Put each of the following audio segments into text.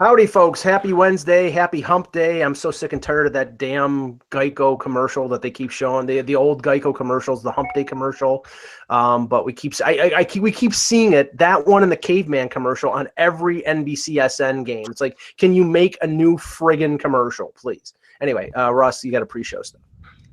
Howdy, folks. Happy Wednesday. Happy hump day. I'm so sick and tired of that damn Geico commercial that they keep showing. The old Geico commercials, the hump day commercial. But we keep seeing it, that one and the caveman commercial on every NBCSN game. It's like, can you make a new friggin' commercial, please? Anyway, Russ, you got a pre-show stuff.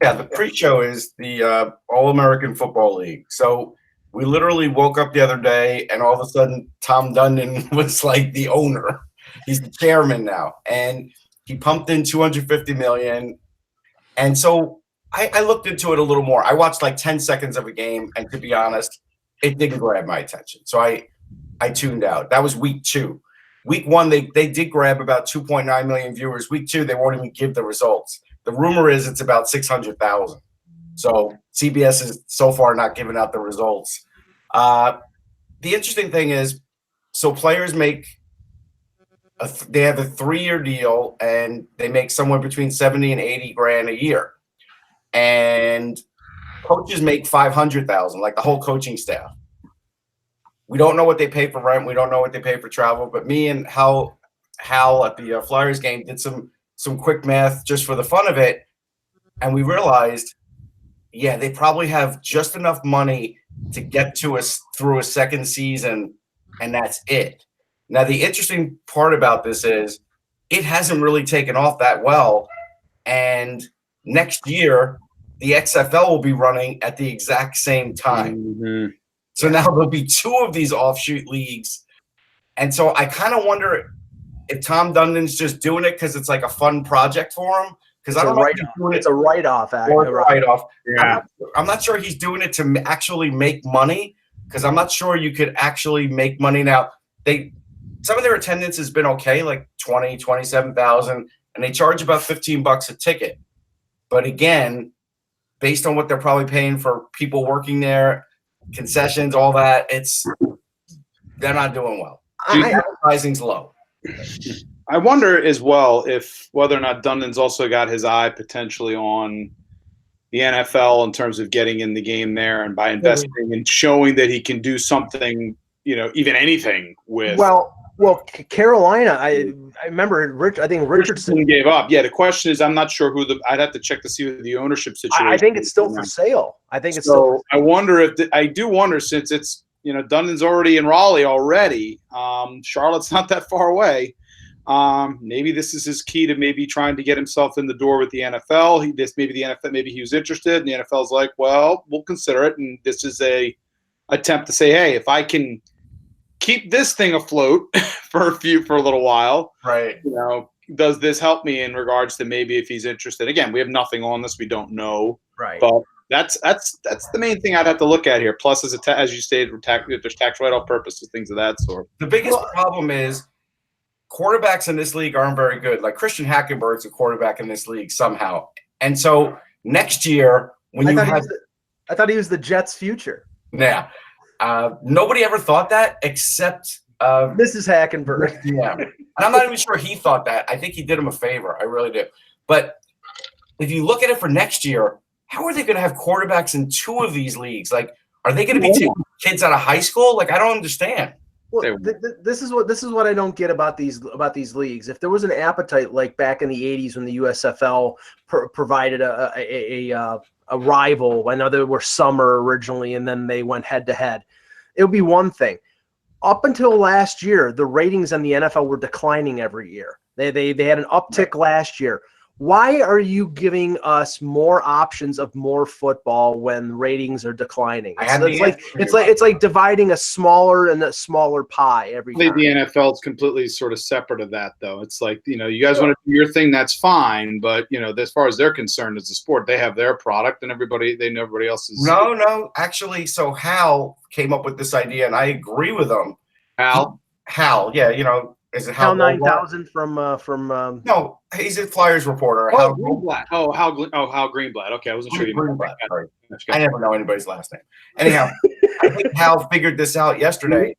Yeah, the pre-show is the All-American Football League. So we literally woke up the other day and all of a sudden Tom Dundon was like the owner. He's the chairman now, and he pumped in $250 million. And so I looked into it a little more. I watched like 10 seconds of a game, and to be honest, it didn't grab my attention. So I tuned out. That was week 2. Week 1, they did grab about 2.9 million viewers. Week 2, they won't even give the results. The rumor is it's about 600,000. So CBS is so far not giving out the results. The interesting thing is, so players make they have a 3-year deal, and they make somewhere between 70 and 80 grand a year. And coaches make 500,000, like the whole coaching staff. We don't know what they pay for rent. We don't know what they pay for travel. But me and Hal at the Flyers game did some quick math just for the fun of it, and we realized, yeah, they probably have just enough money to get to us through a second season, and that's it. Now, the interesting part about this is it hasn't really taken off that well, and next year the XFL will be running at the exact same time. Mm-hmm. So now there'll be 2 of these offshoot leagues, and so I kind of wonder if Tom Dundon's just doing it because it's like a fun project for him. Because I don't know if he's doing it's a write-off. Yeah. I'm not sure he's doing it to actually make money, because I'm not sure you could actually make money now. Some of their attendance has been okay, like 20, 27,000, and they charge about $15 a ticket. But again, based on what they're probably paying for people working there, concessions, all that, they're not doing well. Advertising's low. I wonder as well whether or not Dundon's also got his eye potentially on the NFL in terms of getting in the game there, and by investing and showing that he can do something, even anything with. Well, Carolina, I remember I think Richardson gave up. Yeah, the question is, I'm not sure I'd have to check to see who the ownership situation is. I think it's still for sale. I wonder I do wonder, since it's, Dundon's already in Raleigh already. Charlotte's not that far away. Maybe this is his key to maybe trying to get himself in the door with the NFL. Maybe he was interested, and the NFL's like, well, we'll consider it. And this is a attempt to say, hey, if I can keep this thing afloat for a little while, right? Does this help me in regards to maybe if he's interested? Again, we have nothing on this; we don't know, right? But that's the main thing I'd have to look at here. Plus, as you stated, there's tax write-off purposes, things of that sort. The biggest problem is quarterbacks in this league aren't very good. Like Christian Hackenberg's a quarterback in this league somehow, and so next year I thought he was the Jets' future. Yeah. Nobody ever thought that except Mrs. Hackenberg. Yeah. And I'm not even sure he thought that. I think he did him a favor. I really do. But if you look at it for next year, how are they going to have quarterbacks in 2 of these leagues? Like, are they going to be taking kids out of high school? Like, I don't understand. Well, this is what I don't get about these leagues. If there was an appetite like back in the 80s when the USFL provided a rival, I know there were summer originally, and then they went head to head. It would be one thing. Up until last year, the ratings on the NFL were declining every year. They had an uptick last year. Why are you giving us more options of more football when ratings are declining? It's like dividing a smaller and a smaller pie every time. The NFL is completely sort of separate of that, though. It's like, you guys want to do your thing, that's fine, but as far as they're concerned as a sport, they have their product, and they know everybody else's. No, actually, so Hal came up with this idea, and I agree with him. Hal, yeah, is it Hal 9000 from? No, he's a Flyers reporter. Hal Greenblatt. Hal Greenblatt. Okay, I wasn't sure. I never know anybody's last name. Anyhow, I think Hal figured this out yesterday.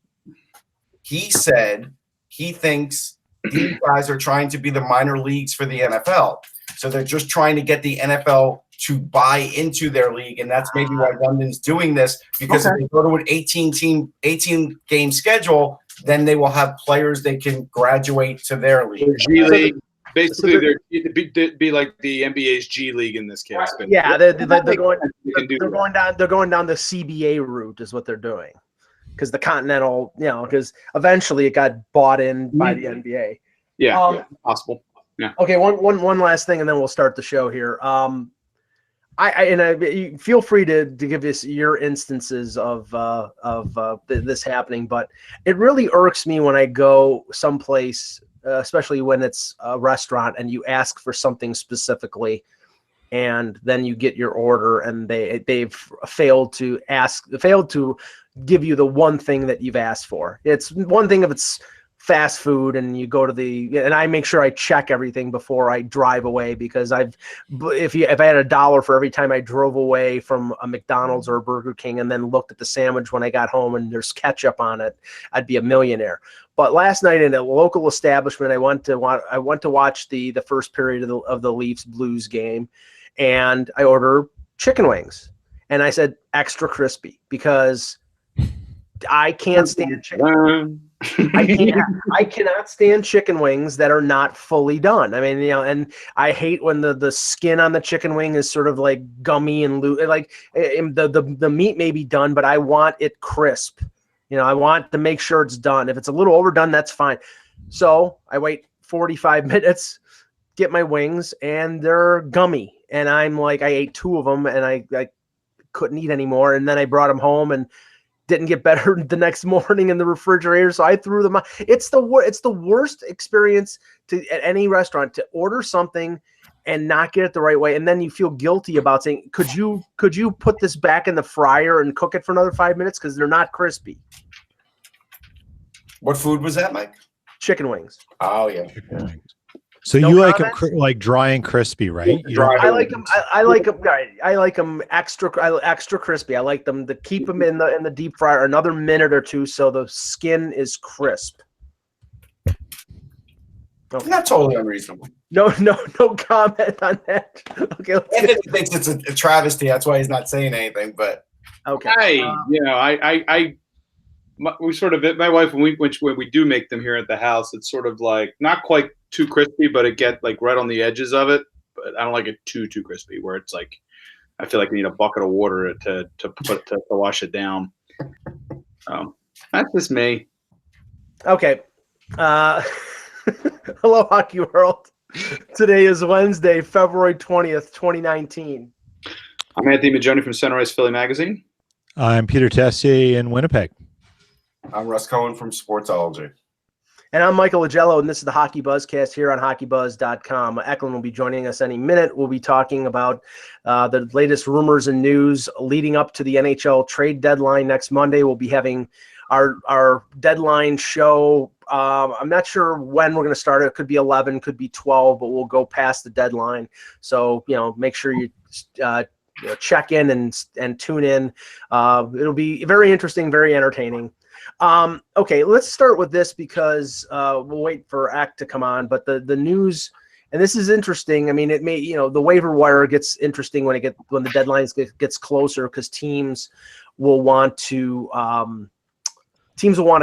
He said he thinks these guys are trying to be the minor leagues for the NFL. So they're just trying to get the NFL to buy into their league, and that's maybe why Dundon's doing this, because if they go to an 18-game schedule, then they will have players they can graduate to their league. G League. Basically, they'd be like the NBA's G League in this case. Yeah, they're going down the CBA route is what they're doing, because the Continental, because eventually it got bought in by the NBA. Yeah, possible. Yeah. Okay, one last thing, and then we'll start the show here. I feel free to give us your instances of this happening, but it really irks me when I go someplace, especially when it's a restaurant, and you ask for something specifically, and then you get your order, and they've failed to give you the one thing that you've asked for. It's one thing if it's fast food and you go to and I make sure I check everything before I drive away, because if I had $1 for every time I drove away from a McDonald's or a Burger King and then looked at the sandwich when I got home and there's ketchup on it, I'd be a millionaire. But last night in a local establishment, I went to watch the first period of the Leafs Blues game, and I ordered chicken wings, and I said extra crispy, because I can't stand chicken. I cannot stand chicken wings that are not fully done. I mean, and I hate when the skin on the chicken wing is sort of like gummy and loose. Like the meat may be done, but I want it crisp. I want to make sure it's done. If it's a little overdone, that's fine. So I wait 45 minutes, get my wings, and they're gummy. And I'm like, I ate 2 of them, and I couldn't eat anymore. And then I brought them home and didn't get better the next morning in the refrigerator, so I threw them out. It's the worst experience at any restaurant, to order something and not get it the right way, and then you feel guilty about saying, could you put this back in the fryer and cook it for another 5 minutes, because they're not crispy. What food was that, Mike? Chicken wings. Oh yeah. So No you comment? like them like dry and crispy, right? I like them. I like them. I like them extra crispy. I like them to keep them in the deep fryer another minute or two, so the skin is crisp. Okay. Not totally unreasonable. No comment on that. Okay. Anthony thinks it's a travesty. That's why he's not saying anything. But okay. We sort of, my wife, when we do make them here at the house, it's sort of like not quite too crispy, but it get like right on the edges of it. But I don't like it too crispy, where it's like I feel like I need a bucket of water to wash it down. That's just me. Okay. Hello, Hockey World. Today is Wednesday, February 20th, 2019. I'm Anthony Majoni from Sunrise Philly Magazine. I'm Peter Tessier in Winnipeg. I'm Russ Cohen from Sportsology. And I'm Michael Agello, and this is the Hockey Buzzcast here on HockeyBuzz.com. Eklund will be joining us any minute. We'll be talking about the latest rumors and news leading up to the NHL trade deadline next Monday. We'll be having our deadline show. I'm not sure when we're going to start it. It could be 11, could be 12, but we'll go past the deadline. So, make sure you check in and tune in. It'll be very interesting, very entertaining. Okay, let's start with this, because we'll wait for Act to come on. But the news, and this is interesting. I mean, it may, the waiver wire gets interesting when the deadlines gets closer, because teams will want to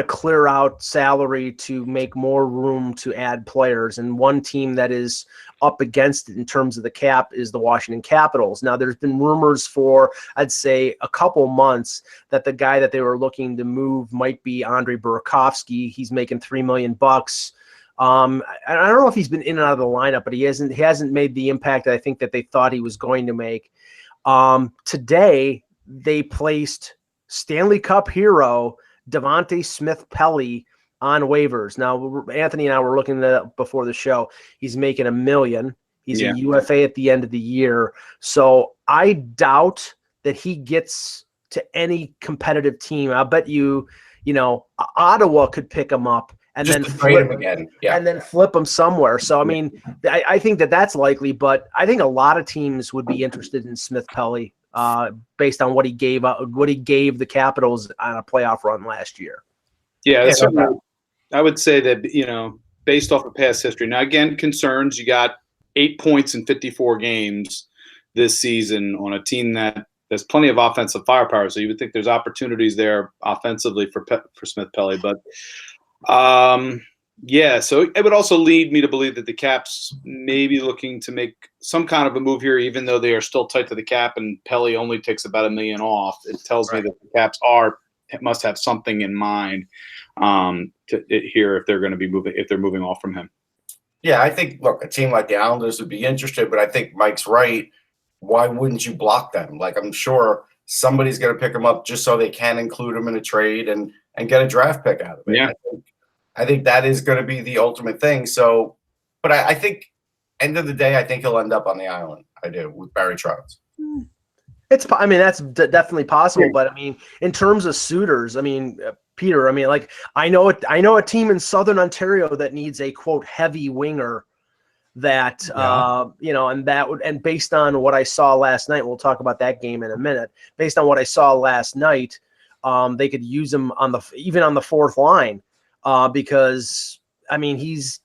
clear out salary to make more room to add players. And one team that is up against it in terms of the cap is the Washington Capitals. Now, there's been rumors for, I'd say, a couple months that the guy that they were looking to move might be Andrei Burakovsky. He's making $3 million. I don't know if he's been in and out of the lineup, but he hasn't made the impact that I think that they thought he was going to make. Today, they placed Stanley Cup hero Devontae Smith-Pelly on waivers. Now, Anthony and I were looking at it before the show. He's making $1 million. He's a UFA at the end of the year. So I doubt that he gets to any competitive team. I bet Ottawa could pick him up and just then flip him again. Yeah. And then flip him somewhere. So, I mean, I think that's likely, but I think a lot of teams would be interested in Smith-Pelly based on what he gave the Capitals on a playoff run last year. Yeah, I would say that, based off of past history. Now, again, concerns. You got 8 points in 54 games this season on a team that there's plenty of offensive firepower. So you would think there's opportunities there offensively for Smith-Pelly. But Yeah, so it would also lead me to believe that the Caps may be looking to make some kind of a move here, even though they are still tight to the cap and Pelly only takes about $1 million off. It tells me that the Caps must have something in mind here if they're going to be moving off from him. Yeah, I think, look, a team like the Islanders would be interested, but I think Mike's right. Why wouldn't you block them? Like, I'm sure somebody's going to pick them up just so they can include them in a trade and get a draft pick out of it. Yeah. I think that is going to be the ultimate thing. So, but I think, end of the day, I think he'll end up on the island. I do, with Barry Trotz. That's definitely possible. But I mean, in terms of suitors, I mean, Peter, I mean, like, I know a team in Southern Ontario that needs a quote heavy winger. That and based on what I saw last night, we'll talk about that game in a minute. Based on what I saw last night, they could use him even on the fourth line. Because I mean he's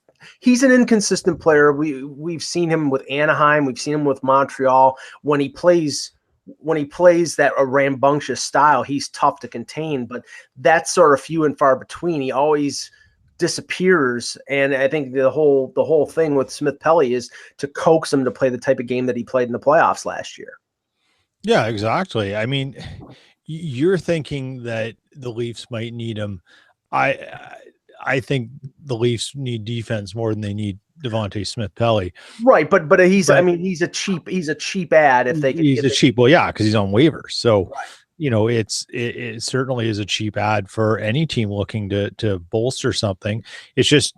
an inconsistent player. We've seen him with Anaheim, we've seen him with Montreal. When he plays that a rambunctious style, he's tough to contain, but that's sort of few and far between. He always disappears, and I think the whole thing with Smith Pelly is to coax him to play the type of game that he played in the playoffs last year. Yeah, exactly. I mean, you're thinking that the Leafs might need him. I think the Leafs need defense more than they need Devontae Smith-Pelly. Right, but he's a cheap ad if they can. He's a cheap. Well, yeah, because he's on waivers. So, it certainly is a cheap ad for any team looking to bolster something. It's just,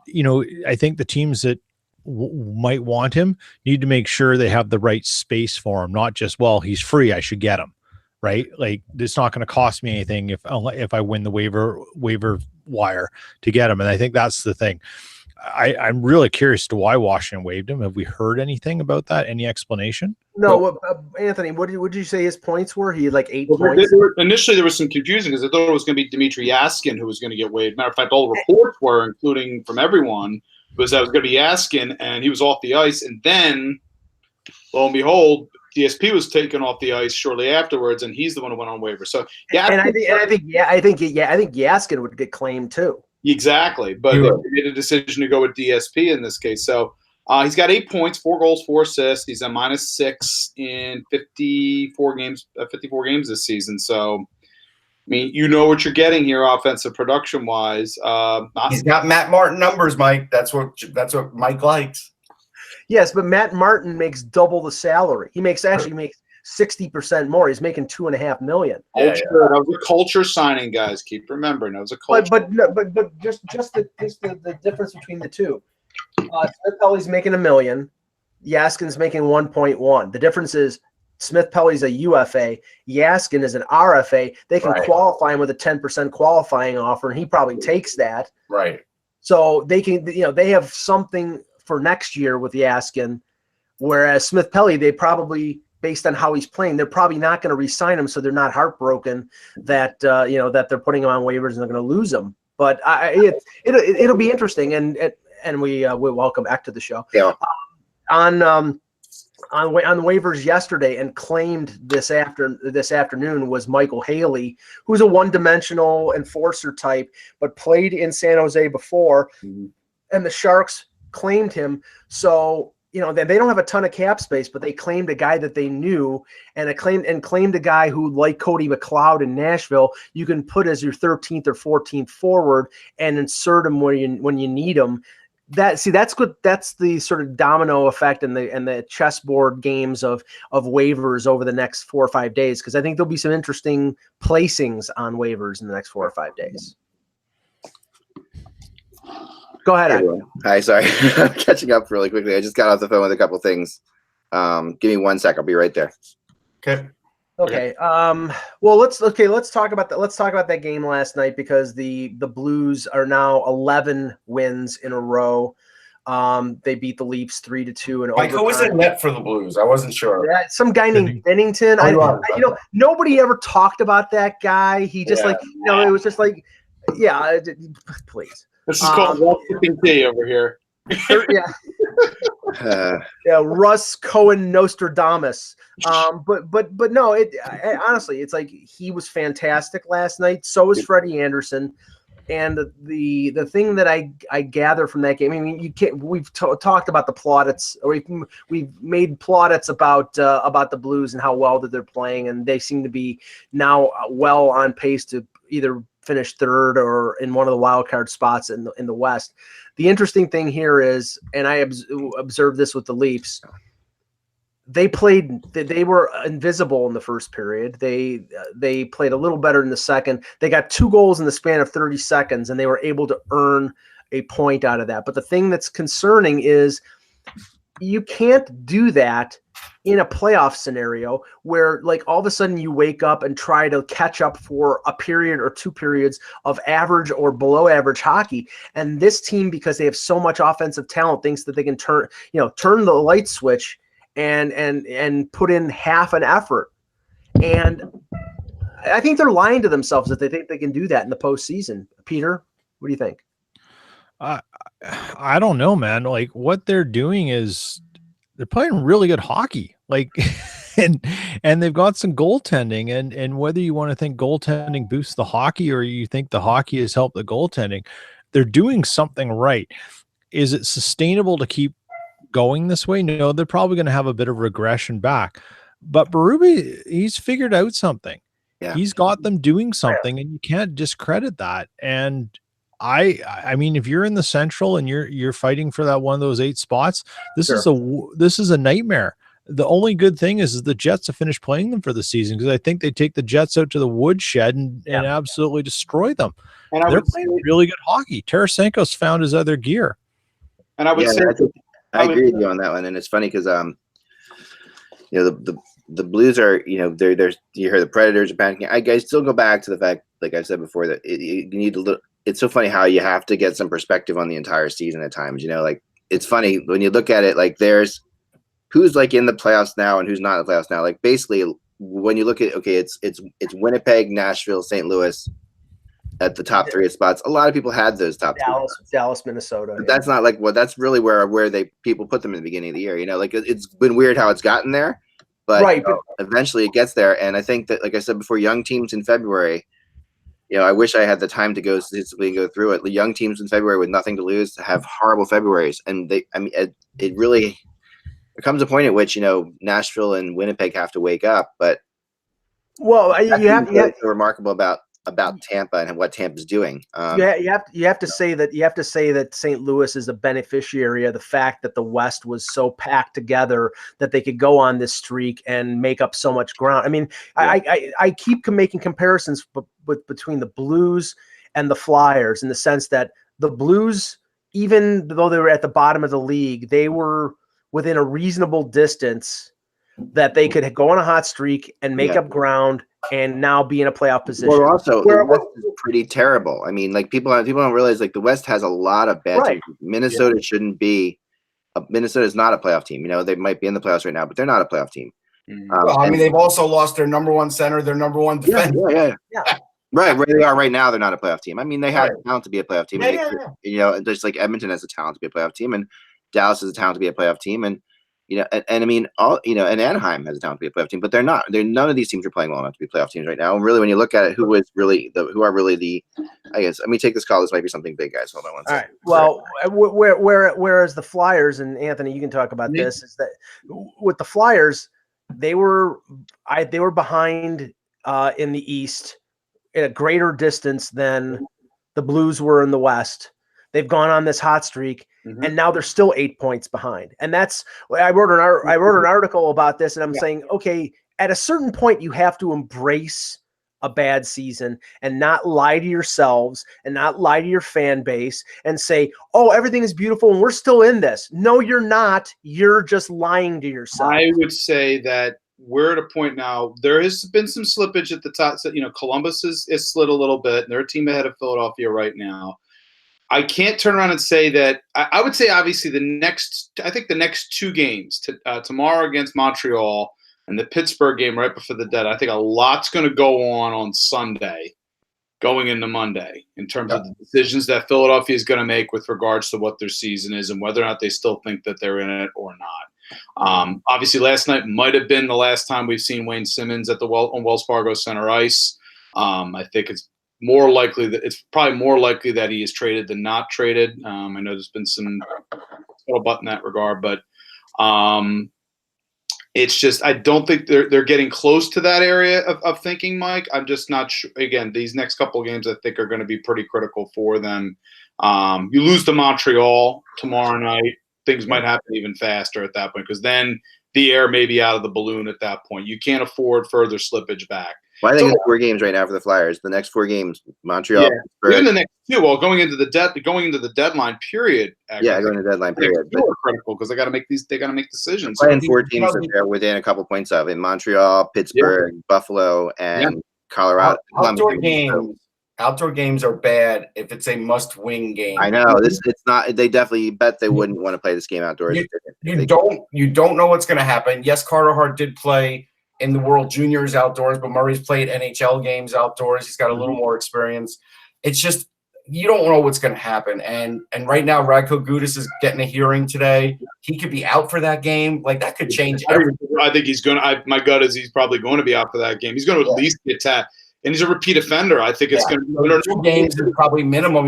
I think the teams that might want him need to make sure they have the right space for him, not just, well, he's free, I should get him. Right? Like, it's not going to cost me anything if I win the waiver wire to get him. And I think that's the thing. I'm really curious to why Washington waived him. Have we heard anything about that? Any explanation? No, Anthony, what did you say his points were? He had like 8 points. Initially, there was some confusion because I thought it was going to be Dmitry Yaskin who was going to get waived. Matter of fact, all the reports were, including from everyone, was that it was going to be Yaskin, and he was off the ice. And then, lo and behold, DSP was taken off the ice shortly afterwards, and he's the one who went on waiver. So, yeah, I think Yaskin would get claimed too. Exactly, but they made a decision to go with DSP in this case. So he's got 8 points, 4 goals, 4 assists. He's a -6 in 54 games this season. So, I mean, you know what you're getting here, offensive production wise. He's got Matt Martin numbers, Mike. That's what Mike likes. Yes, but Matt Martin makes double the salary. He makes 60% more. He's making $2.5 million. That was a culture signing, guys. Keep remembering, that was a culture. But just the difference between the two. Smith-Pelly's making $1 million. Yaskin's making 1.1. The difference is Smith-Pelly's a UFA. Yaskin is an RFA. They can qualify him with a 10% qualifying offer, and he probably takes that. Right. So they can, they have something for next year with Yaskin, whereas Smith-Pelly, they probably, based on how he's playing, they're probably not going to re-sign him, so they're not heartbroken that that they're putting him on waivers and they're going to lose him. But it'll be interesting, and we'll welcome back to the show. Yeah. On the waivers yesterday and claimed this afternoon was Michael Haley, who's a one-dimensional enforcer type, but played in San Jose before, and the Sharks claimed him. So they don't have a ton of cap space, but they claimed a guy that they knew, and claimed a guy who, like Cody McLeod in Nashville, you can put as your 13th or 14th forward and insert him when you need him. That's good. That's the sort of domino effect and the chessboard games of waivers over the next 4 or 5 days, because I think there'll be some interesting placings on waivers in the next 4 or 5 days. Go ahead. Hey, hi, sorry. I'm catching up really quickly. I just got off the phone with a couple things. Give me 1 sec. I'll be right there. Okay. Okay. Well, let's talk about that. Let's talk about that game last night, because the Blues are now 11 wins in a row. They beat the Leafs 3-2 in overtime. Mike, who was in net for the Blues? I wasn't sure. Yeah, some guy named Bennington. Nobody ever talked about that guy. He just it was just like, yeah, please. This is called Washington Tea over here. Russ Cohen Nostradamus. But no, honestly, it's like he was fantastic last night. So was Freddie Anderson. And the thing that I gather from that game, I mean, you can't. We've talked about the plaudits, or we've made plaudits about the Blues and how well that they're playing, and they seem to be now well on pace to either finish third or in one of the wild card spots in the West. The interesting thing here is, and I observed this with the Leafs. They were invisible in the first period. They played a little better in the second. They got 2 goals in the span of 30 seconds, and they were able to earn a point out of that. But the thing that's concerning is you can't do that in a playoff scenario where, like, all of a sudden you wake up and try to catch up for a period or 2 periods of average or below average hockey. And this team, because they have so much offensive talent, thinks that they can turn the light switch and put in half an effort. And I think they're lying to themselves if they think they can do that in the postseason. Peter, what do you think? I don't know, man. Like, what they're doing is they're playing really good hockey. Like, and they've got some goaltending, and whether you want to think goaltending boosts the hockey or you think the hockey has helped the goaltending, they're doing something right. Is it sustainable to keep going this way? No, they're probably going to have a bit of regression back. But Berube, he's figured out something. Yeah. He's got them doing something, and you can't discredit that. And I mean, if you're in the Central and you're fighting for that one of those 8 spots, this is a nightmare. The only good thing is the Jets have finished playing them for the season, because I think they take the Jets out to the woodshed and absolutely destroy them. And they're playing really good hockey. Tarasenko's found his other gear. And I would say I agree with you on that one. And it's funny because the Blues are, they're you hear the Predators are panicking. I still go back to the fact, like I said before, that you need to look. It's so funny how you have to get some perspective on the entire season at times. Like, it's funny when you look at it, like, there's who's like in the playoffs now and who's not in the playoffs now. Like, basically, when you look at, okay, it's Winnipeg, Nashville, St. Louis at the top 3 spots. A lot of people had those top Dallas, Minnesota. But that's not like that's really where people put them in the beginning of the year. Like, it's been weird how it's gotten there, but, eventually it gets there. And I think that, like I said before, young teams in February, I wish I had the time to go statistically and go through it. The young teams in February with nothing to lose have horrible Februaries, and it really, there comes a point at which Nashville and Winnipeg have to wake up. But you have so remarkable about Tampa and what Tampa's doing. You have to say that St. Louis is a beneficiary of the fact that the West was so packed together that they could go on this streak and make up so much ground. I mean, I keep making comparisons between the Blues and the Flyers, in the sense that the Blues, even though they were at the bottom of the league, they were within a reasonable distance that they could go on a hot streak and make up ground and now be in a playoff position. Well, also, the West is pretty terrible. I mean, like, people don't realize, like, the West has a lot of bad teams. Minnesota shouldn't be. Minnesota is not a playoff team. They might be in the playoffs right now, but they're not a playoff team. They've also lost their number 1 center, their number 1 defender. Yeah. Right, where they are right now, they're not a playoff team. I mean, they have talent to be a playoff team. Just like Edmonton has a talent to be a playoff team, and Dallas has a talent to be a playoff team, and I mean, and Anaheim has a talent to be a playoff team, but they're not. None of these teams are playing well enough to be playoff teams right now. And really, when you look at it, who are really the, I guess, let me take this call. This might be something big, guys. Hold on one second. All right. Well, whereas the Flyers, and Anthony, you can talk about this, is that with the Flyers, they were behind in the East at a greater distance than the Blues were in the West. They've gone on this hot streak, and now they're still 8 points behind. And that's, I wrote an article about this, and I'm saying, okay, at a certain point, you have to embrace a bad season and not lie to yourselves and not lie to your fan base and say, oh, everything is beautiful and we're still in this. No, you're not. You're just lying to yourself. I would say that we're at a point now. There has been some slippage at the top. So, Columbus is slid a little bit. They're a team ahead of Philadelphia right now. I can't turn around and say that. I would say, obviously, the next 2 games, tomorrow against Montreal and the Pittsburgh game right before the dead, I think a lot's going to go on Sunday going into Monday in terms of the decisions that Philadelphia is going to make with regards to what their season is and whether or not they still think that they're in it or not. Obviously, last night might have been the last time we've seen Wayne Simmons at on Wells Fargo Center Ice. I think it's more likely that he is traded than not traded. I know there's been some scuttlebutt in that regard, but it's just I don't think they're getting close to that area of thinking, Mike. I'm just not sure. Again, these next couple of games I think are going to be pretty critical for them. You lose to Montreal tomorrow night, things might happen even faster at that point because then the air may be out of the balloon at that point. You can't afford further slippage back. Well, I think it's 4 games right now for the Flyers. The next 4 games, Montreal. Yeah. Even the next 2. Well, going into the deadline period. Actually, going to the deadline period. But critical because they got to make decisions. Playing 4 teams that they're within a couple points of in Montreal, Pittsburgh, Buffalo, and Colorado. Outdoor games are bad if it's a must-win game. I know it's not. They definitely bet they wouldn't want to play this game outdoors. You don't know what's going to happen. Yes, Carter Hart did play in the World Juniors outdoors, but Murray's played NHL games outdoors. He's got a little more experience. It's just you don't know what's going to happen. And right now, Radko Gudas is getting a hearing today. He could be out for that game. Like that could change everything. I think he's going to. My gut is he's probably going to be out for that game. He's going to at least get tapped. And he's a repeat offender. I think it's going to be 2 games is probably minimum.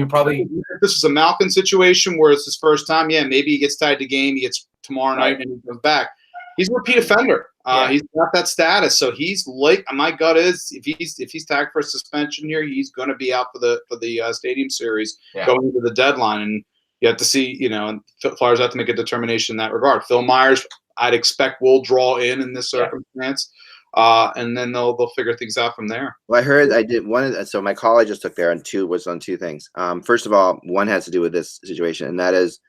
This is a Malkin situation where it's his first time. Yeah, maybe he gets tied to game. He gets tomorrow night and he comes back. He's a repeat offender. He's got that status. So he's like my gut is if he's tagged for a suspension here, he's going to be out for the Stadium Series going into the deadline. And you have to see, and Flyers have to make a determination in that regard. Phil Myers, I'd expect will draw in this circumstance. And then they'll figure things out from there. Well, I heard I did so my call I just took there on 2 things. First of all, one has to do with this situation, and that is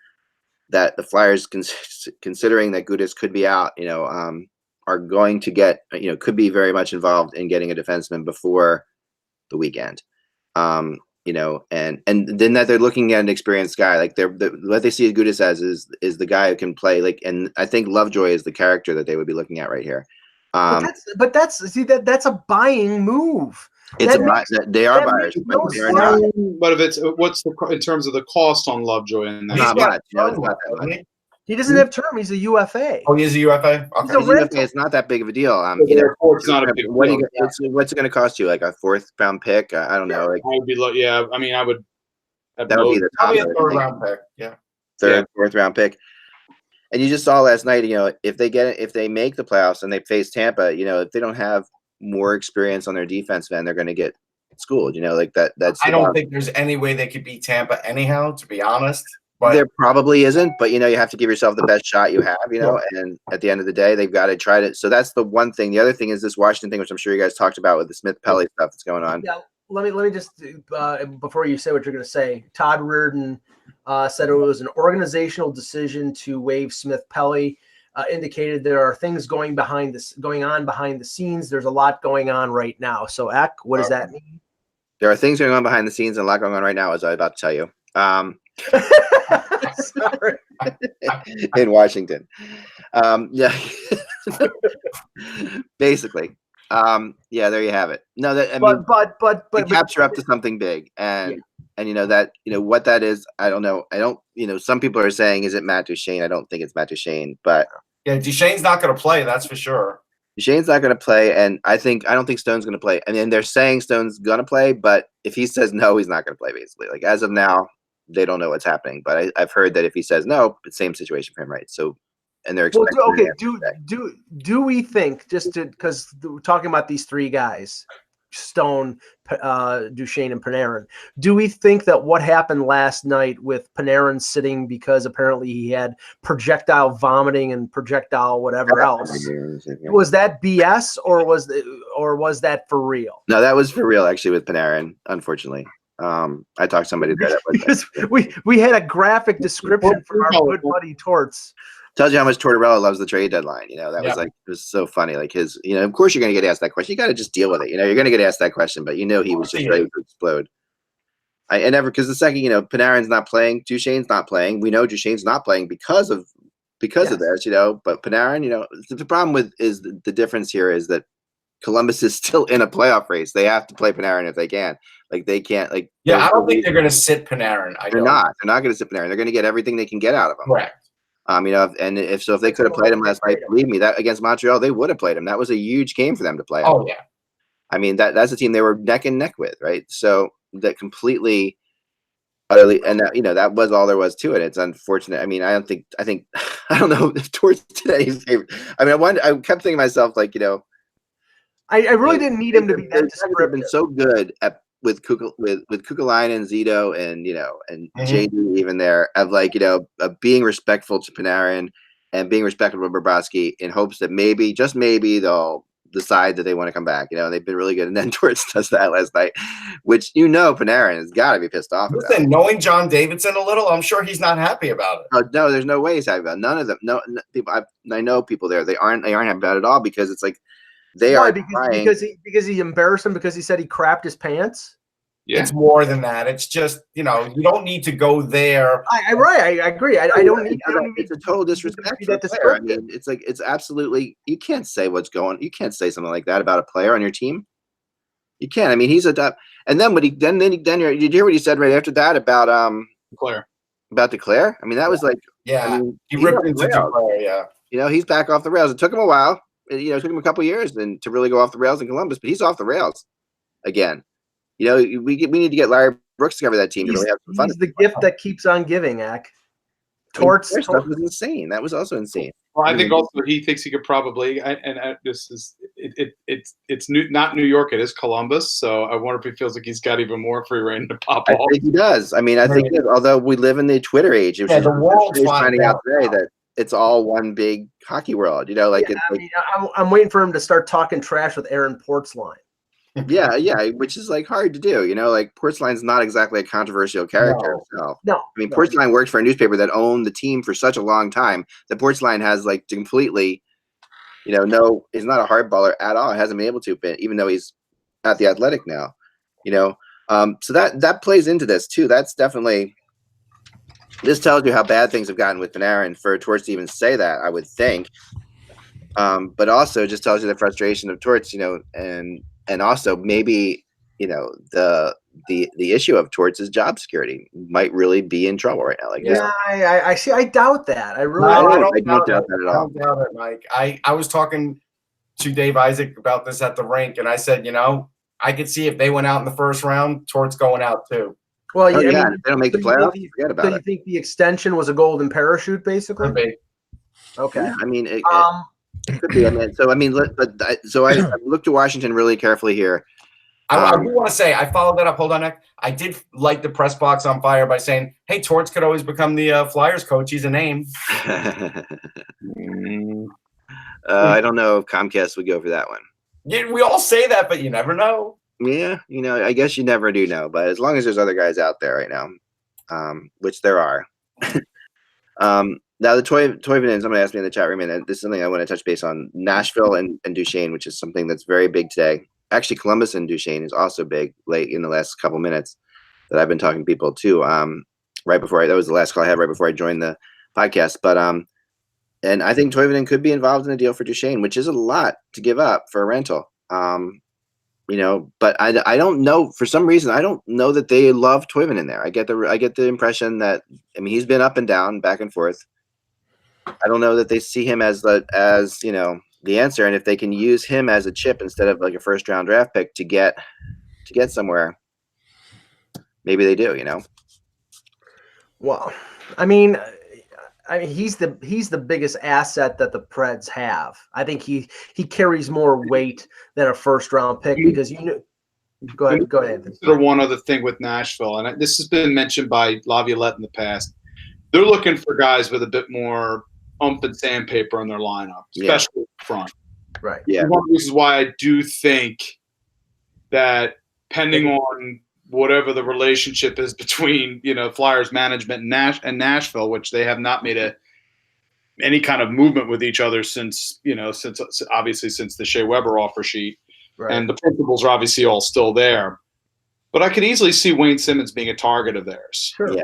that the Flyers, considering that Gudas could be out, are going to get, could be very much involved in getting a defenseman before the weekend. And then that they're looking at an experienced guy, like what they see Gudas as is the guy who can play. Like, and I think Lovejoy is the character that they would be looking at right here. But that's a buying move. They are buyers, but they are not. But if what's in terms of the cost on Lovejoy? And not much. No, it's not that much. He doesn't have term. He's a UFA. Oh, he is a UFA. Okay. He's a UFA. It's not that big of a deal. It's not a big deal. What's it going to cost you? Like a 4th round pick? I don't know. Like I would be. Yeah, I mean, I would. That would be the top. Probably a 3rd round pick. Yeah. 3rd, 4th round pick. And you just saw last night, if they make the playoffs and they face Tampa, if they don't have more experience on their defense, then they're going to get schooled. Like that. I don't think there's any way they could beat Tampa anyhow, to be honest. But there probably isn't. But you have to give yourself the best shot you have. And at the end of the day, they've got to try to. So that's the one thing. The other thing is this Washington thing, which I'm sure you guys talked about with the Smith-Pelly stuff that's going on. Yeah. Let me just before you say what you're going to say, Todd Reardon said it was an organizational decision to waive Smith-Pelly. Indicated there are things going on behind the scenes. There's a lot going on right now. So, Eck, what does that mean? There are things going on behind the scenes and a lot going on right now, as I was about to tell you. Sorry. In Washington. Yeah. Basically. There you have it. No, but the Caps are up to something big, and that what that is. I don't know. I don't. Some people are saying, is it Matt Duchene? I don't think it's Matt Duchene, but Duchene's not going to play. That's for sure. Duchene's not going to play, and I don't think Stone's going to play. I mean, they're saying Stone's going to play, but if he says no, he's not going to play. Basically, like as of now, they don't know what's happening. But I've heard that if he says no, it's the same situation for him, right? So. And they're do we think, just because we're talking about these 3 guys, Stone, Duchene, and Panarin, do we think that what happened last night with Panarin sitting because apparently he had projectile vomiting and projectile whatever else, was that BS or was that for real? No, that was for real actually with Panarin, unfortunately. I talked to somebody that because we had a graphic description from our good buddy Torts. Tells you how much Tortorella loves the trade deadline. That was it was so funny. Like his, of course you're going to get asked that question. You got to just deal with it. You're going to get asked that question, but he was just ready to explode. Because the second, Panarin's not playing, Duchene's not playing. We know Duchene's not playing because of this, but Panarin, the problem is the difference here is that Columbus is still in a playoff race. They have to play Panarin if they can. Like they can't I don't think they're going to sit Panarin. They're not going to sit Panarin. They're going to get everything they can get out of him. Correct. If they could have played him last night, believe me, that against Montreal, they would have played him. That was a huge game for them to play. Oh yeah. I mean, that's a team they were neck and neck with, right? So that completely, utterly, and that, that was all there was to it. It's unfortunate. I mean, I think I don't know if towards today's favorite. I mean, I kept thinking to myself, like, I really didn't need him to be that descriptive. Been so good with Kukalainen and Zito and and JD even there of like of being respectful to Panarin and being respectful to Bobrovsky in hopes that maybe, just maybe, they'll decide that they want to come back. They've been really good, and then Torts does that last night, which Panarin has got to be pissed off about. Listen, knowing John Davidson a little, I'm sure he's not happy about it. No, there's no way he's happy about it. None of them. No people. I know people there. They aren't happy about it at all, because it's like they are trying. Because he embarrassed him because he said he crapped his pants. Yeah. It's more than that. It's just, you don't need to go there. I agree. I don't need. It's a total disrespect for the player. I mean, it's like, it's absolutely, you can't say you can't say something like that about a player on your team. You can't. I mean, he's and then did you hear what he said right after that about Declare? About Declare? I mean, that was like, yeah, I mean, he ripped into Declare. Yeah, he's back off the rails. It took him a while. It took him a couple of years to really go off the rails in Columbus, but he's off the rails again. We need to get Larry Brooks to cover that team to really have some fun. He's the gift that keeps on giving, Ak. Torts stuff was insane. That was also insane. Well, I think also he thinks he could probably, this is it's not New York, it is Columbus. So I wonder if he feels like he's got even more free reign to pop off. I think he does. I mean, I think although we live in the Twitter age, the world's finding out today that it's all one big hockey world. I'm waiting for him to start talking trash with Aaron Portzline. Yeah, which is like hard to do. Like Portzline's not exactly a controversial character himself. No, I mean, Portzline worked for a newspaper that owned the team for such a long time that Portzline has like completely, he's not a hardballer at all. Hasn't been able to, even though he's at the Athletic now. So that plays into this too. That's definitely. This tells you how bad things have gotten with Panarin for Torts to even say that, I would think. But also just tells you the frustration of Torts, and also maybe, the issue of Torts' job security might really be in trouble right now. Like, I see. I doubt that. I really don't doubt that at all. I don't doubt it, Mike. I was talking to Dave Isaac about this at the rink, and I said, I could see if they went out in the first round, Torts going out too. Well, if they don't make the playoffs, forget about it. Do you think the extension was a golden parachute, basically? Could be. Okay. Yeah, I mean, it could be. I looked at Washington really carefully here. I do want to say, I followed that up. Hold on, Nick. I did light the press box on fire by saying, hey, Torts could always become the Flyers coach. He's a name. I don't know if Comcast would go for that one. Yeah, we all say that, but you never know. Yeah, I guess you never do know. But as long as there's other guys out there right now, which there are. Now the Toivonen, somebody asked me in the chat room, and this is something I want to touch base on. Nashville and Duchesne, which is something that's very big today. Actually, Columbus and Duchesne is also big late in the last couple minutes that I've been talking to people too. Right before that was the last call I had right before I joined the podcast. But and I think Toivonen could be involved in a deal for Duchesne, which is a lot to give up for a rental. But I don't know, for some reason I don't know that they love Toivonen there. I get the impression that, I mean, he's been up and down, back and forth. I don't know that they see him as the answer, and if they can use him as a chip instead of like a first round draft pick to get somewhere, maybe they do. Well, I mean, he's the biggest asset that the Preds have. I think he carries more weight than a first round pick because Go ahead. Consider one other thing with Nashville, and this has been mentioned by Laviolette in the past. They're looking for guys with a bit more ump and sandpaper in their lineup, especially up front. Right. Yeah. One of the reasons why I do think that, depending on whatever the relationship is between Flyers management and Nashville, which they have not made any kind of movement with each other since the Shea Weber offer sheet, right. And the principles are obviously all still there. But I could easily see Wayne Simmons being a target of theirs, sure.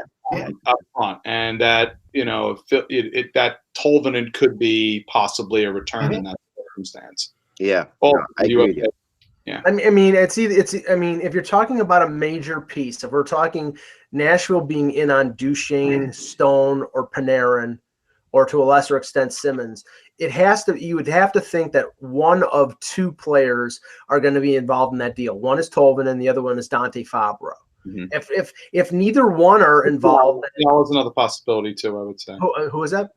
Up front, and that that Tolvanen could be possibly a return in that circumstance. Yeah, I agree. Yeah. I mean, if you're talking about a major piece, if we're talking Nashville being in on Duchesne, Stone, or Panarin, or to a lesser extent Simmons, you would have to think that one of two players are going to be involved in that deal. One is Tolvanen and the other one is Dante Fabro. Mhm. If neither one are involved, Fiala's another possibility too, I would say. who is that?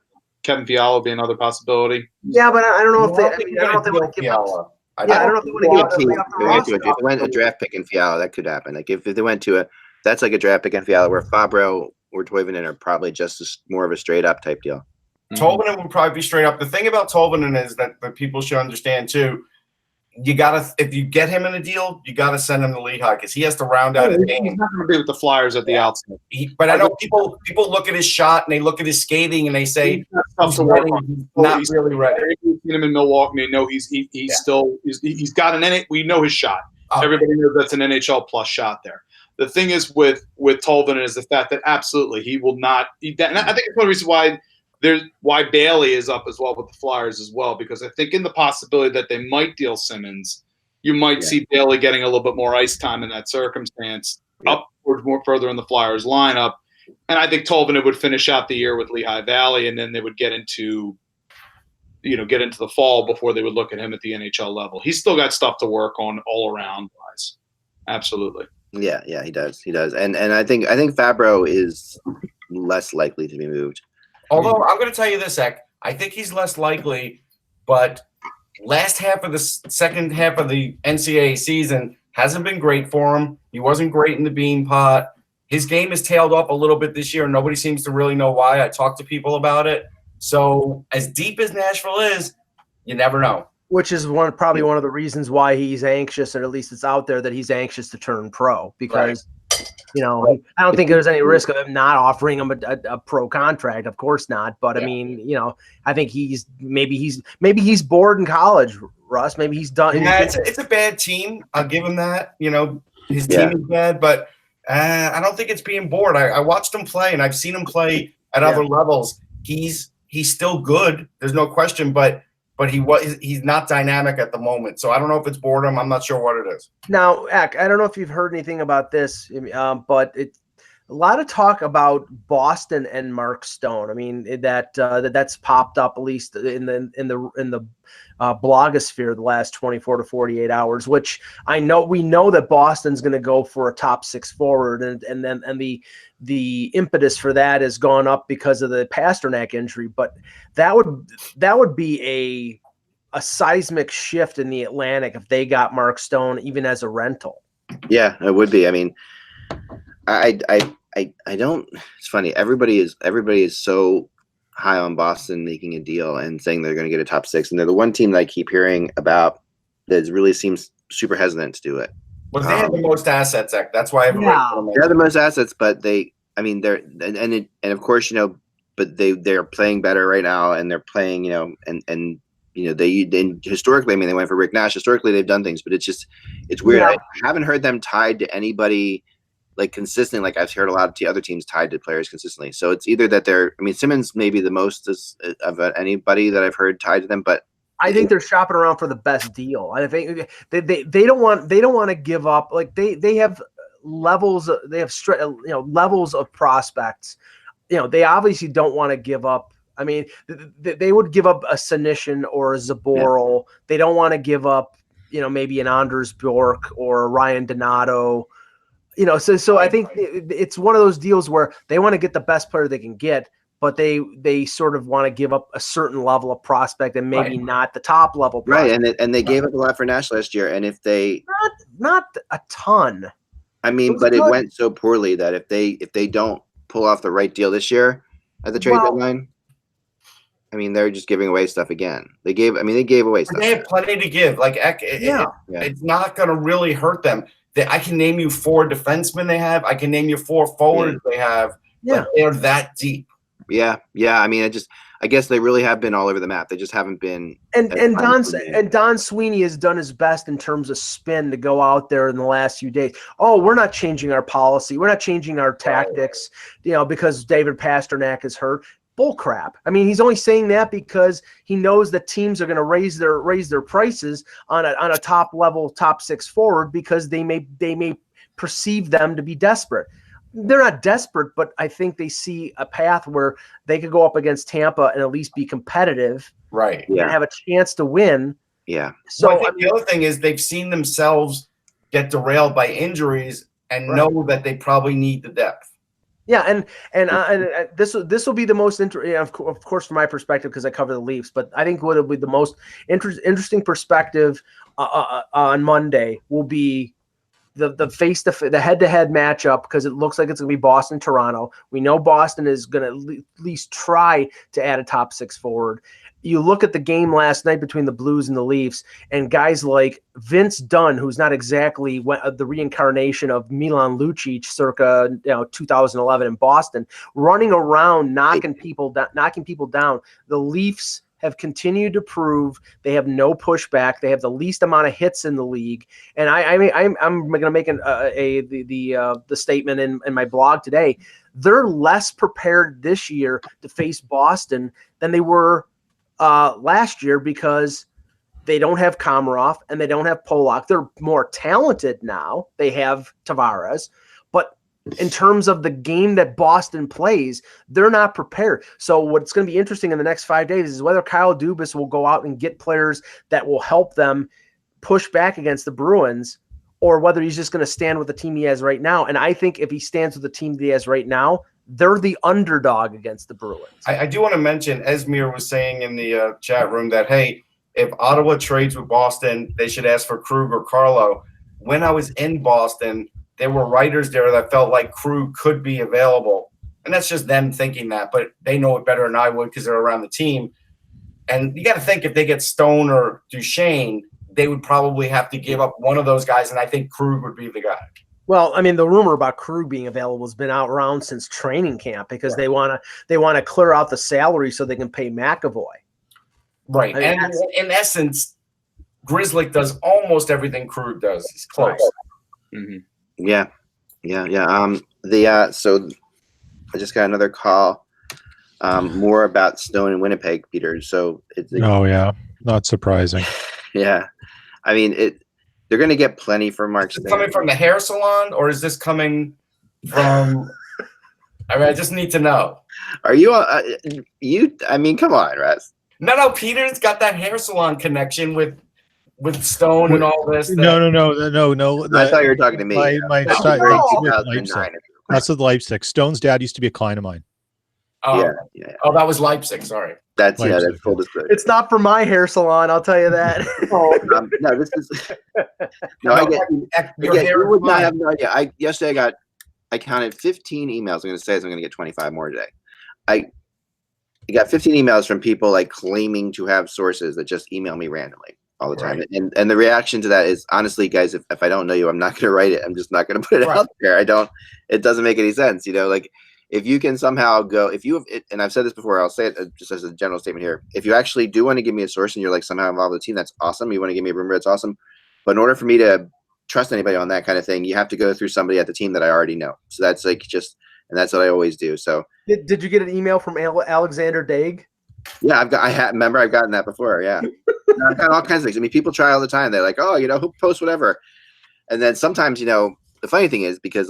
Kevin Fiala would be another possibility. Yeah, but I don't know if they. I don't know if they want to give up. I don't know if they want to give up the roster. If they went a draft pick in Fiala, that could happen. Like if they went to that's like a draft pick in Fiala where Fabro or Toivonen are probably just more of a straight up type deal. Tolvanen would probably be straight up. The thing about Tolvanen is that people should understand too. You gotta, if you get him in a deal, you gotta send him to Lehigh because he has to round out his game. He's not going to be with the Flyers at the outset. But I know people look at his shot and they look at his skating and they say He's not really ready. We've seen him in Milwaukee. We know he's got an NH. We know his shot. Everybody knows that's an NHL plus shot there. The thing is with Tolvanen is the fact that absolutely he will not. And I think it's one reason why Bailey is up as well with the Flyers as well, because I think in the possibility that they might deal Simmons, you might see Bailey getting a little bit more ice time in that circumstance, up towards more further in the Flyers lineup. And I think Tolvanen would finish out the year with Lehigh Valley, and then they would get into the fall before they would look at him at the NHL level. He's still got stuff to work on all around wise. Absolutely. Yeah, he does. And I think Fabro is less likely to be moved. Although I'm going to tell you this, Ek, I think he's less likely, but last half of the second half of the NCAA season hasn't been great for him. He wasn't great in the bean pot. His game has tailed up a little bit this year. Nobody seems to really know why. I talked to people about it. So as deep as Nashville is, you never know. Which is probably one of the reasons why he's anxious, or at least it's out there that he's anxious to turn pro, because I don't think there's any risk of him not offering him a pro contract. Of course not. But I mean, I think maybe he's bored in college, Russ. Maybe he's done. Yeah, it's a bad team. I'll give him that. His team is bad, but I don't think it's being bored. I watched him play, and I've seen him play at other levels. He's still good. There's no question, but he's not dynamic at the moment. So I don't know if it's boredom. I'm not sure what it is. Now, Ek, I don't know if you've heard anything about this, but a lot of talk about Boston and Mark Stone. I mean, that's popped up at least in the blogosphere the last 24 to 48 hours, which we know that Boston's going to go for a top six forward, and the impetus for that has gone up because of the Pasternak injury. But that would be a seismic shift in the Atlantic if they got Mark Stone even as a rental. Yeah, it would be. I mean, I don't. It's funny. Everybody is so high on Boston making a deal and saying they're going to get a top six, and they're the one team that I keep hearing about that really seems super hesitant to do it. Well, they have the most assets, Ek. That's why everybody. They have the most assets, but they're of course, but they're playing better right now, and they're playing, and they historically, I mean, they went for Rick Nash. Historically, they've done things, but it's weird. I haven't heard them tied to anybody like consistently. Like I've heard a lot of other teams tied to players consistently. So it's either that Simmons may be the most of anybody that I've heard tied to them, but I think they're shopping around for the best deal. I think they don't want to give up. Like they have levels. They have levels of prospects. They obviously don't want to give up. I mean, they would give up a Senyshyn or a Zaboral. Yeah. They don't want to give up, maybe an Anders Bjork or a Ryan Donato. So I think it's one of those deals where they want to get the best player they can get, but they sort of want to give up a certain level of prospect and maybe not the top level prospect. Right, and they gave up a lot for Nash last year, and if they not a ton. I mean, but it went so poorly that if they don't pull off the right deal this year at the trade deadline, I mean, they're just giving away stuff again. They gave away stuff. They have plenty to give. Like, it's not going to really hurt them. I can name you 4 defensemen they have. I can name you 4 forwards they have. Yeah, they're that deep. Yeah. I mean, I guess they really have been all over the map. They just haven't been. And Don Sweeney has done his best in terms of spin to go out there in the last few days. Oh, we're not changing our policy. We're not changing our tactics, because David Pasternak is hurt. Bull crap. I mean, he's only saying that because he knows that teams are going to raise their prices on a top level, top 6 forward because they may perceive them to be desperate. they're not desperate, but I think they see a path where they could go up against Tampa and at least be competitive, right? And have a chance to win. Yeah. So I think the other thing is they've seen themselves get derailed by injuries and know that they probably need the depth. Yeah, and this will be the most interesting, of course, from my perspective, because I cover the Leafs. But I think what will be the most interesting perspective on Monday will be the head-to-head matchup, because it looks like it's going to be Boston-Toronto. We know Boston is going to at least try to add a top six forward. You look at the game last night between the Blues and the Leafs, and guys like Vince Dunn, who's not exactly the reincarnation of Milan Lucic circa 2011 in Boston, running around knocking people down. The Leafs have continued to prove they have no pushback. They have the least amount of hits in the league. And I'm going to make the statement in my blog today. They're less prepared this year to face Boston than they were last year, because they don't have Komarov and they don't have Polak. They're more talented now. They have Tavares, but in terms of the game that Boston plays, they're not prepared. So what's going to be interesting in the next 5 days is whether Kyle Dubas will go out and get players that will help them push back against the Bruins, or whether he's just going to stand with the team he has right now. And I think if he stands with the team that he has right now, they're the underdog against the Bruins. I do want to mention, Esmir was saying in the chat room that, hey, if Ottawa trades with Boston, they should ask for Krug or Carlo. When I was in Boston, there were writers there that felt like Krug could be available. And that's just them thinking that, but they know it better than I would because they're around the team. And you got to think, if they get Stone or Duchesne, they would probably have to give up one of those guys, and I think Krug would be the guy. Well, I mean, the rumor about Krug being available has been out around since training camp, because they want to clear out the salary so they can pay McAvoy. Right. I mean, and in essence, Grzelcyk does almost everything Krug does. He's close. Right. Mm-hmm. Yeah. So I just got another call, more about Stone and Winnipeg, Peter. So not surprising. Yeah. I mean, they're going to get plenty for Mark. Is this coming from the hair salon, or is this coming from? I mean, I just need to know. Are you? I mean, come on, Russ. No. Peter's got that hair salon connection with Stone and all this. No. I thought you were talking to me. That's with Leipzig. Stone's dad used to be a client of mine. Oh, yeah. Oh, that was Leipzig. Sorry. That's full disclosure. It's not for my hair salon, I'll tell you that. No, this is. No, you would not have no idea. Yesterday I counted 15 emails. I'm going to say I'm going to get 25 more today. I got 15 emails from people like claiming to have sources that just email me randomly all the time. Right. And the reaction to that is, honestly, guys, if I don't know you, I'm not going to write it. I'm just not going to put it out there. It doesn't make any sense. Like, if you can somehow go, and I've said this before, I'll say it just as a general statement here. If you actually do want to give me a source and you're like somehow involved with the team, that's awesome. You want to give me a rumor, that's awesome. But in order for me to trust anybody on that kind of thing, you have to go through somebody at the team that I already know. So that's and that's what I always do. So did you get an email from Alexander Daig? Yeah, I've gotten that before. Yeah. I've got all kinds of things. I mean, people try all the time. They're like, oh, who posts whatever. And then sometimes, the funny thing is because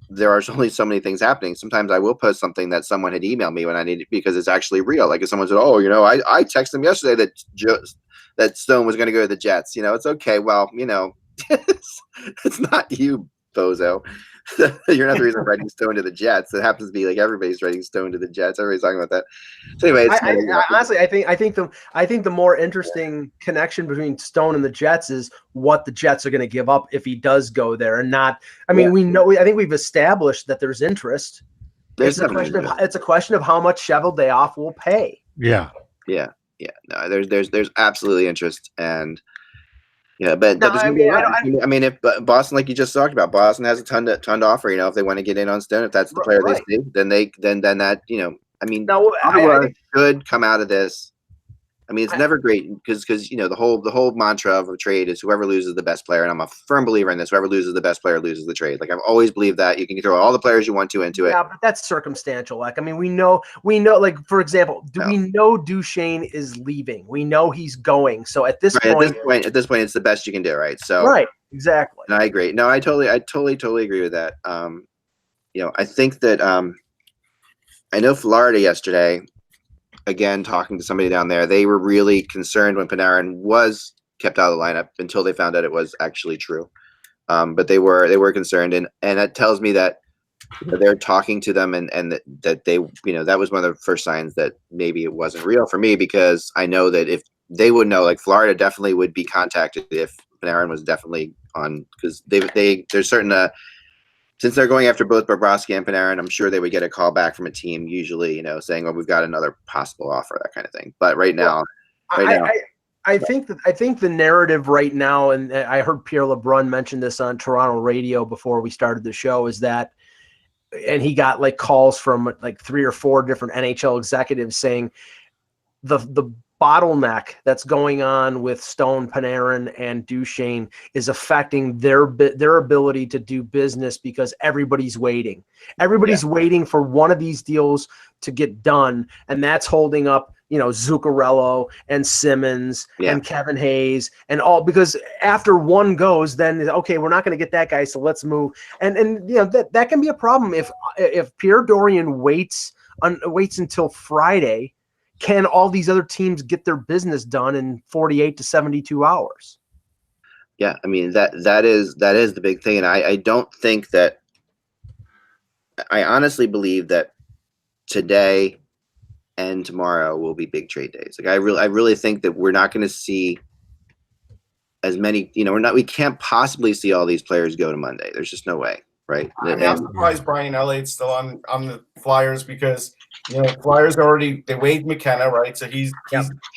there are only so many things happening, sometimes I will post something that someone had emailed me when I needed, because it's actually real. Like if someone said, oh, I texted them yesterday that Stone was going to go to the Jets. It's okay. Well, it's not you, bozo. You're not the reason I'm writing Stone to the Jets. It happens to be like everybody's writing Stone to the Jets. Everybody's talking about that. So anyway, honestly, I think the more interesting connection between Stone and the Jets is what the Jets are going to give up if he does go there, and not. I mean, I think we've established that there's interest. It's a question of how much Cheveldayoff will pay. Yeah. No, there's absolutely interest, and. Yeah, but that doesn't mean I mean, if Boston, like you just talked about, Boston has a ton to offer. If they want to get in on Stone, if that's the player they see, then that I mean, Ottawa should come out of this. I mean, it's never great because the whole mantra of a trade is whoever loses the best player, and I'm a firm believer in this. Whoever loses the best player loses the trade. Like I've always believed that you can throw all the players you want to into it. Yeah, but that's circumstantial. Like I mean, we know. Like for example, we know Duchesne is leaving? We know he's going. So at this point, it's the best you can do, right? So right, exactly. And I agree. No, I totally agree with that. I think that I know Florida yesterday, again, talking to somebody down there, they were really concerned when Panarin was kept out of the lineup until they found out it was actually true. But they were concerned, and that tells me that they're talking to them, and that they, that was one of the first signs that maybe it wasn't real for me, because I know that if they would know, like Florida definitely would be contacted if Panarin was definitely on, because there's certain since they're going after both Bobrovsky and Panarin, I'm sure they would get a call back from a team usually, saying, "Oh, we've got another possible offer," that kind of thing. But right now, I think the narrative right now, and I heard Pierre LeBrun mention this on Toronto radio before we started the show, is that, and he got like calls from like 3 or 4 different NHL executives saying the bottleneck that's going on with Stone, Panarin, and Duchesne is affecting their ability to do business, because everybody's waiting. Everybody's waiting for one of these deals to get done, and that's holding up, Zuccarello and Simmons and Kevin Hayes and all, because after one goes, then okay, we're not going to get that guy, so let's move. And that can be a problem if Pierre Dorian waits until Friday. Can all these other teams get their business done in 48 to 72 hours? Yeah, I mean that is the big thing, and I don't think that. I honestly believe that today and tomorrow will be big trade days. Like I really think that we're not going to see as many. We can't possibly see all these players go to Monday. There's just no way, right? I'm surprised Brian Elliott's still on the Flyers, because Flyers they waived McKenna, right? So he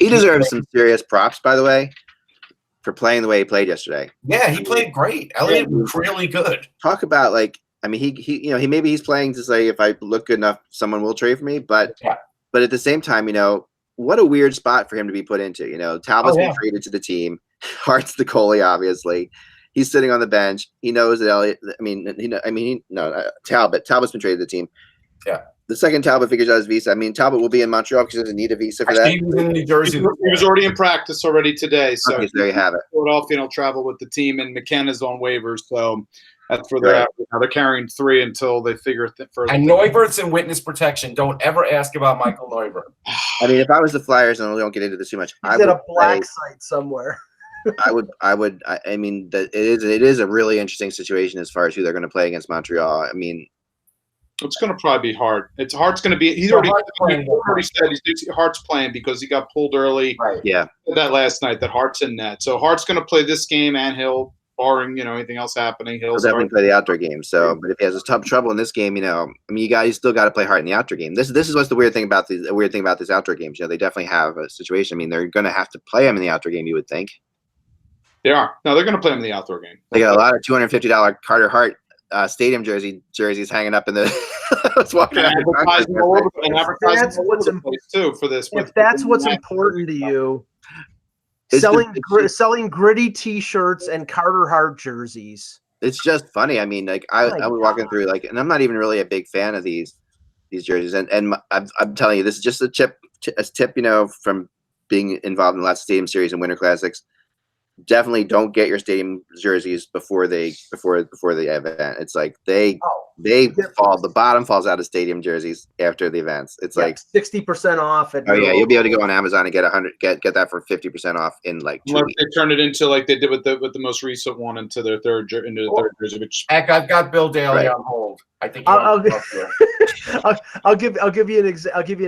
deserves some serious props, by the way, for playing the way he played yesterday. Yeah, he played great. Elliott was really good. Talk about he's playing to say, if I look good enough, someone will trade for me. But at the same time, what a weird spot for him to be put into. Talbot's been traded to the team. Hart's the goalie, obviously. He's sitting on the bench. He knows that Elliott. Talbot's been traded to the team. Yeah. The second Talbot figures out his visa. Talbot will be in Montreal because he doesn't need a visa for that. He was in New Jersey. He was already in practice already today. So there you have it. Philadelphia will travel with the team, and McKenna's on waivers. So that's where they're at. Now they're carrying 3 until they figure further. And Neubert's in witness protection. Don't ever ask about Michael Neubert. If I was the Flyers, and we don't get into this too much, he's at a black site somewhere. It is a really interesting situation as far as who they're going to play against Montreal. It's going to probably be hard. Hart's going to be. He's already said Hart's playing because he got pulled early. Right. Yeah. That last night, that Hart's in net. So Hart's going to play this game, and he'll, barring anything else happening, he'll definitely play the outdoor game. So, but if he has tough trouble in this game, you still got to play Hart in the outdoor game. This is what's the weird thing about these outdoor games. They definitely have a situation. They're going to have to play him in the outdoor game, you would think. They are. No, they're going to play him in the outdoor game. They got a lot of $250 Carter Hart stadium jerseys hanging up in the. Advertising all over the place too for this. If that's what's important to you, selling gritty T-shirts and Carter Hart jerseys. It's just funny. I was walking through and I'm not even really a big fan of these jerseys, and I'm telling you, this is just a tip, from being involved in lots of stadium series and winter classics. Definitely don't get your stadium jerseys before the event. It's like they fall. The bottom falls out of stadium jerseys after the events. It's like 60% off. You'll be able to go on Amazon and get that for 50% off in 2 weeks. They turn it into like they did with the most recent one into their third jersey. Which I've got Bill Daly on hold. I think I'll give you an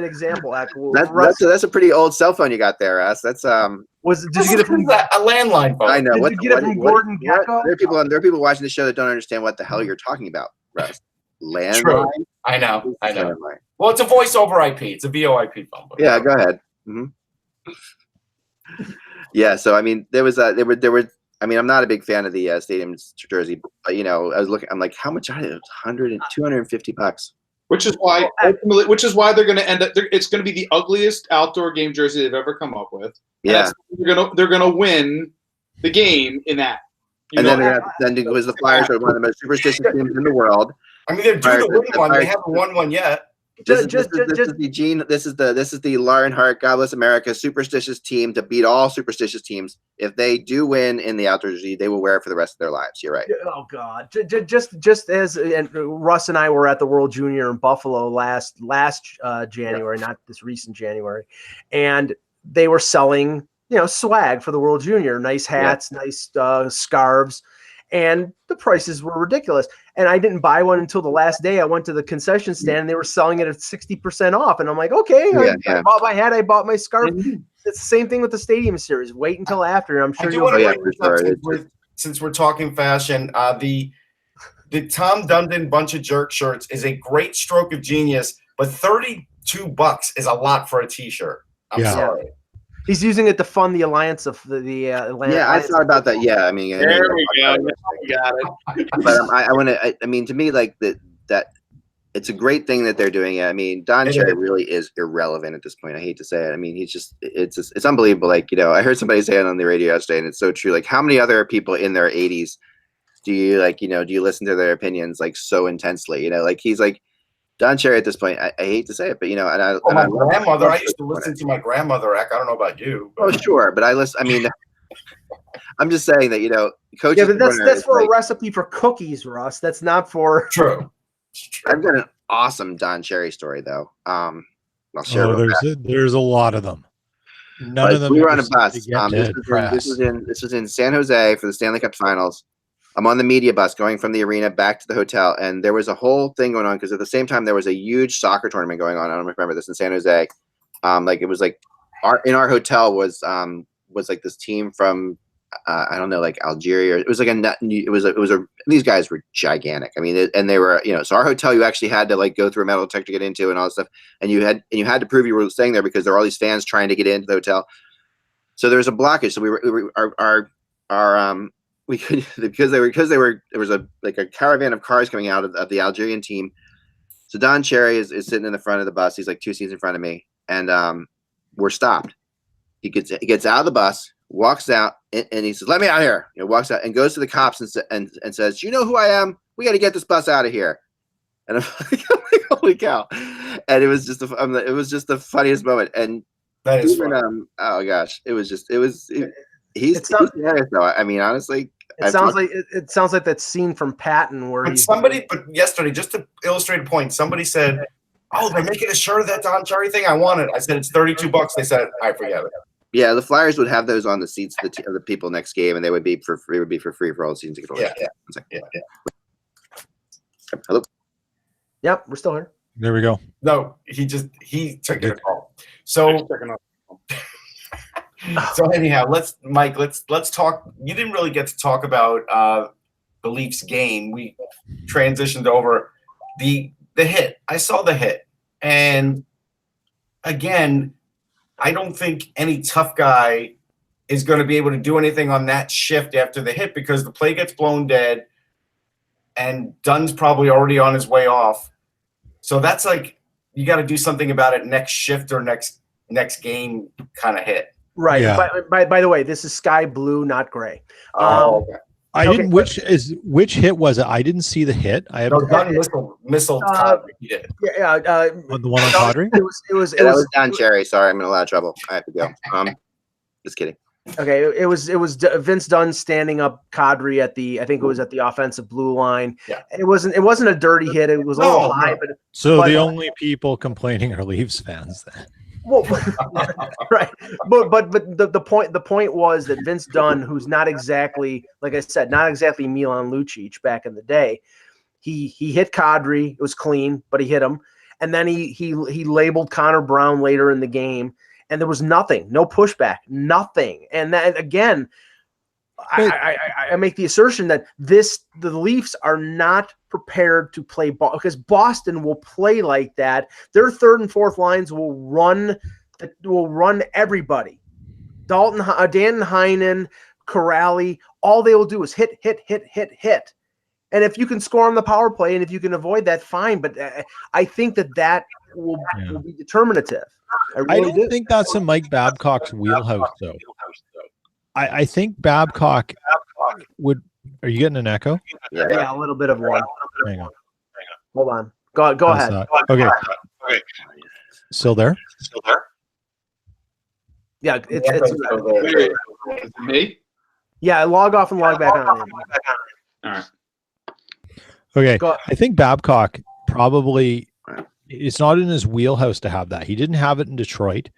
example. That's a pretty old cell phone you got there, Russ. That's Did you get it from a landline phone? I know. Did you get it from Gordon Gecko? There are people watching the show that don't understand what the hell you're talking about, Russ. Landline. True. I know. Landline. Well, it's a voice over IP. It's a VoIP phone. Yeah, go ahead. Mm-hmm. Yeah, so there were. I'm not a big fan of the stadium jersey, but I was looking. I'm like, how much are they? $250. Which is why they're going to end up. It's going to be the ugliest outdoor game jersey they've ever come up with. Yeah, they're going to win the game in that. Then because the Flyers are one of the most superstitious teams in the world. They're due to win one. They haven't won one yet. This is the Lauren Hart, God Bless America, superstitious team to beat all superstitious teams. If they do win in the outdoor jersey, they will wear it for the rest of their lives. You're right. Oh God! Just as and Russ and I were at the World Junior in Buffalo last January, not this recent January, and they were selling swag for the World Junior, nice hats, nice scarves, and the prices were ridiculous. And I didn't buy one until the last day. I went to the concession stand and they were selling it at 60% off. And I'm like, okay, I bought my hat, I bought my scarf. It's the same thing with the Stadium Series. Wait until after. I'm sure since we're talking fashion, the Tom Dundon bunch of jerk shirts is a great stroke of genius, but $32 is a lot for a t-shirt. I'm sorry. He's using it to fund the alliance of the Atlantic. Yeah, I thought about that. Yeah, I mean, there we go. We got it. But I want to. I mean, to me, like that, it's a great thing that they're doing it. I mean, Don Cherry really is irrelevant at this point. I hate to say it. I mean, it's unbelievable. Like, I heard somebody say it on the radio yesterday, and it's so true. Like, how many other people in their 80s do you do you listen to their opinions like so intensely? Like he's like. Don Cherry at this point, I hate to say it, but my grandmother. I used to listen to my grandmother. I don't know about you. But. Oh, sure, but I listen. I mean, I'm just saying that coaches. Yeah, but that's for a recipe for cookies, Russ. That's not for. True. I've got an awesome Don Cherry story though. I'll share. There's a lot of them. None of them. We were on a bus. This was in San Jose for the Stanley Cup Finals. I'm on the media bus going from the arena back to the hotel, and there was a whole thing going on because at the same time there was a huge soccer tournament going on. I don't remember this in San Jose. It was like in our hotel was like this team from I don't know, like Algeria. It was like these guys were gigantic. I mean, and they were so our hotel you actually had to like go through a metal detector to get into and all this stuff, and you had to prove you were staying there because there were all these fans trying to get into the hotel. So there was a blockage. So we could because there was a caravan of cars coming out of the Algerian team. So Don Cherry is sitting in the front of the bus. He's like 2 seats in front of me, and we're stopped. He gets out of the bus, walks out, and he says, "Let me out here." Walks out and goes to the cops and says, "You know who I am? We got to get this bus out of here." And I'm like, "Holy cow!" And it was just the funniest moment. And that is funny. Oh gosh, he's hilarious though. I mean, honestly. It sounds like that scene from Patton where but yesterday, just to illustrate a point, somebody said, "Oh, they're making a shirt of that Don Cherry thing. I want it." I said, "It's $32." They said, "I forget it." Yeah, the Flyers would have those on the seats of the people next game, and they would be for free. Would be for free for all the season ticket holders. Yeah. Hello. Yep, we're still here. There we go. No, he took a call. So. So anyhow, let's talk. You didn't really get to talk about the Leafs game. We transitioned over the hit. I saw the hit, and again, I don't think any tough guy is going to be able to do anything on that shift after the hit because the play gets blown dead, and Dunn's probably already on his way off. So that's like you got to do something about it next shift or next game kind of hit. Right. Yeah. By the way, this is sky blue, not gray. Okay. I didn't. Which hit was it? I didn't see the hit. I have missile. He did. Yeah. The one on Kadri. It was Don Cherry. Sorry, I'm in a lot of trouble. I have to go. Just kidding. Okay. It was Vince Dunn standing up Kadri at the offensive blue line. Yeah. It wasn't a dirty hit. It was a little high, but the only people complaining are Leafs fans then. Well, right, but the point was that Vince Dunn, who's not exactly, like I said, not exactly Milan Lucic back in the day, he hit Kadri. It was clean, but he hit him, and then he labeled Connor Brown later in the game, and there was nothing, no pushback, nothing, and that again, I make the assertion that the Leafs are not prepared to play ball because Boston will play like that. Their third and fourth lines will run everybody. Dan Heinen, Corrali, all they will do is hit. And if you can score on the power play and if you can avoid that, fine. But I think that will be determinative. I don't think that's in Mike Babcock's wheelhouse, though. I think Babcock would. Are you getting an echo? Yeah, a little bit of one. Hang on. Hold on. Go ahead. Okay. Still there? Yeah, it's Is it me? yeah. Log off and log back on. All right. Okay. Go- I think Babcock probably, it's not in his wheelhouse to have that. He didn't have it in Detroit.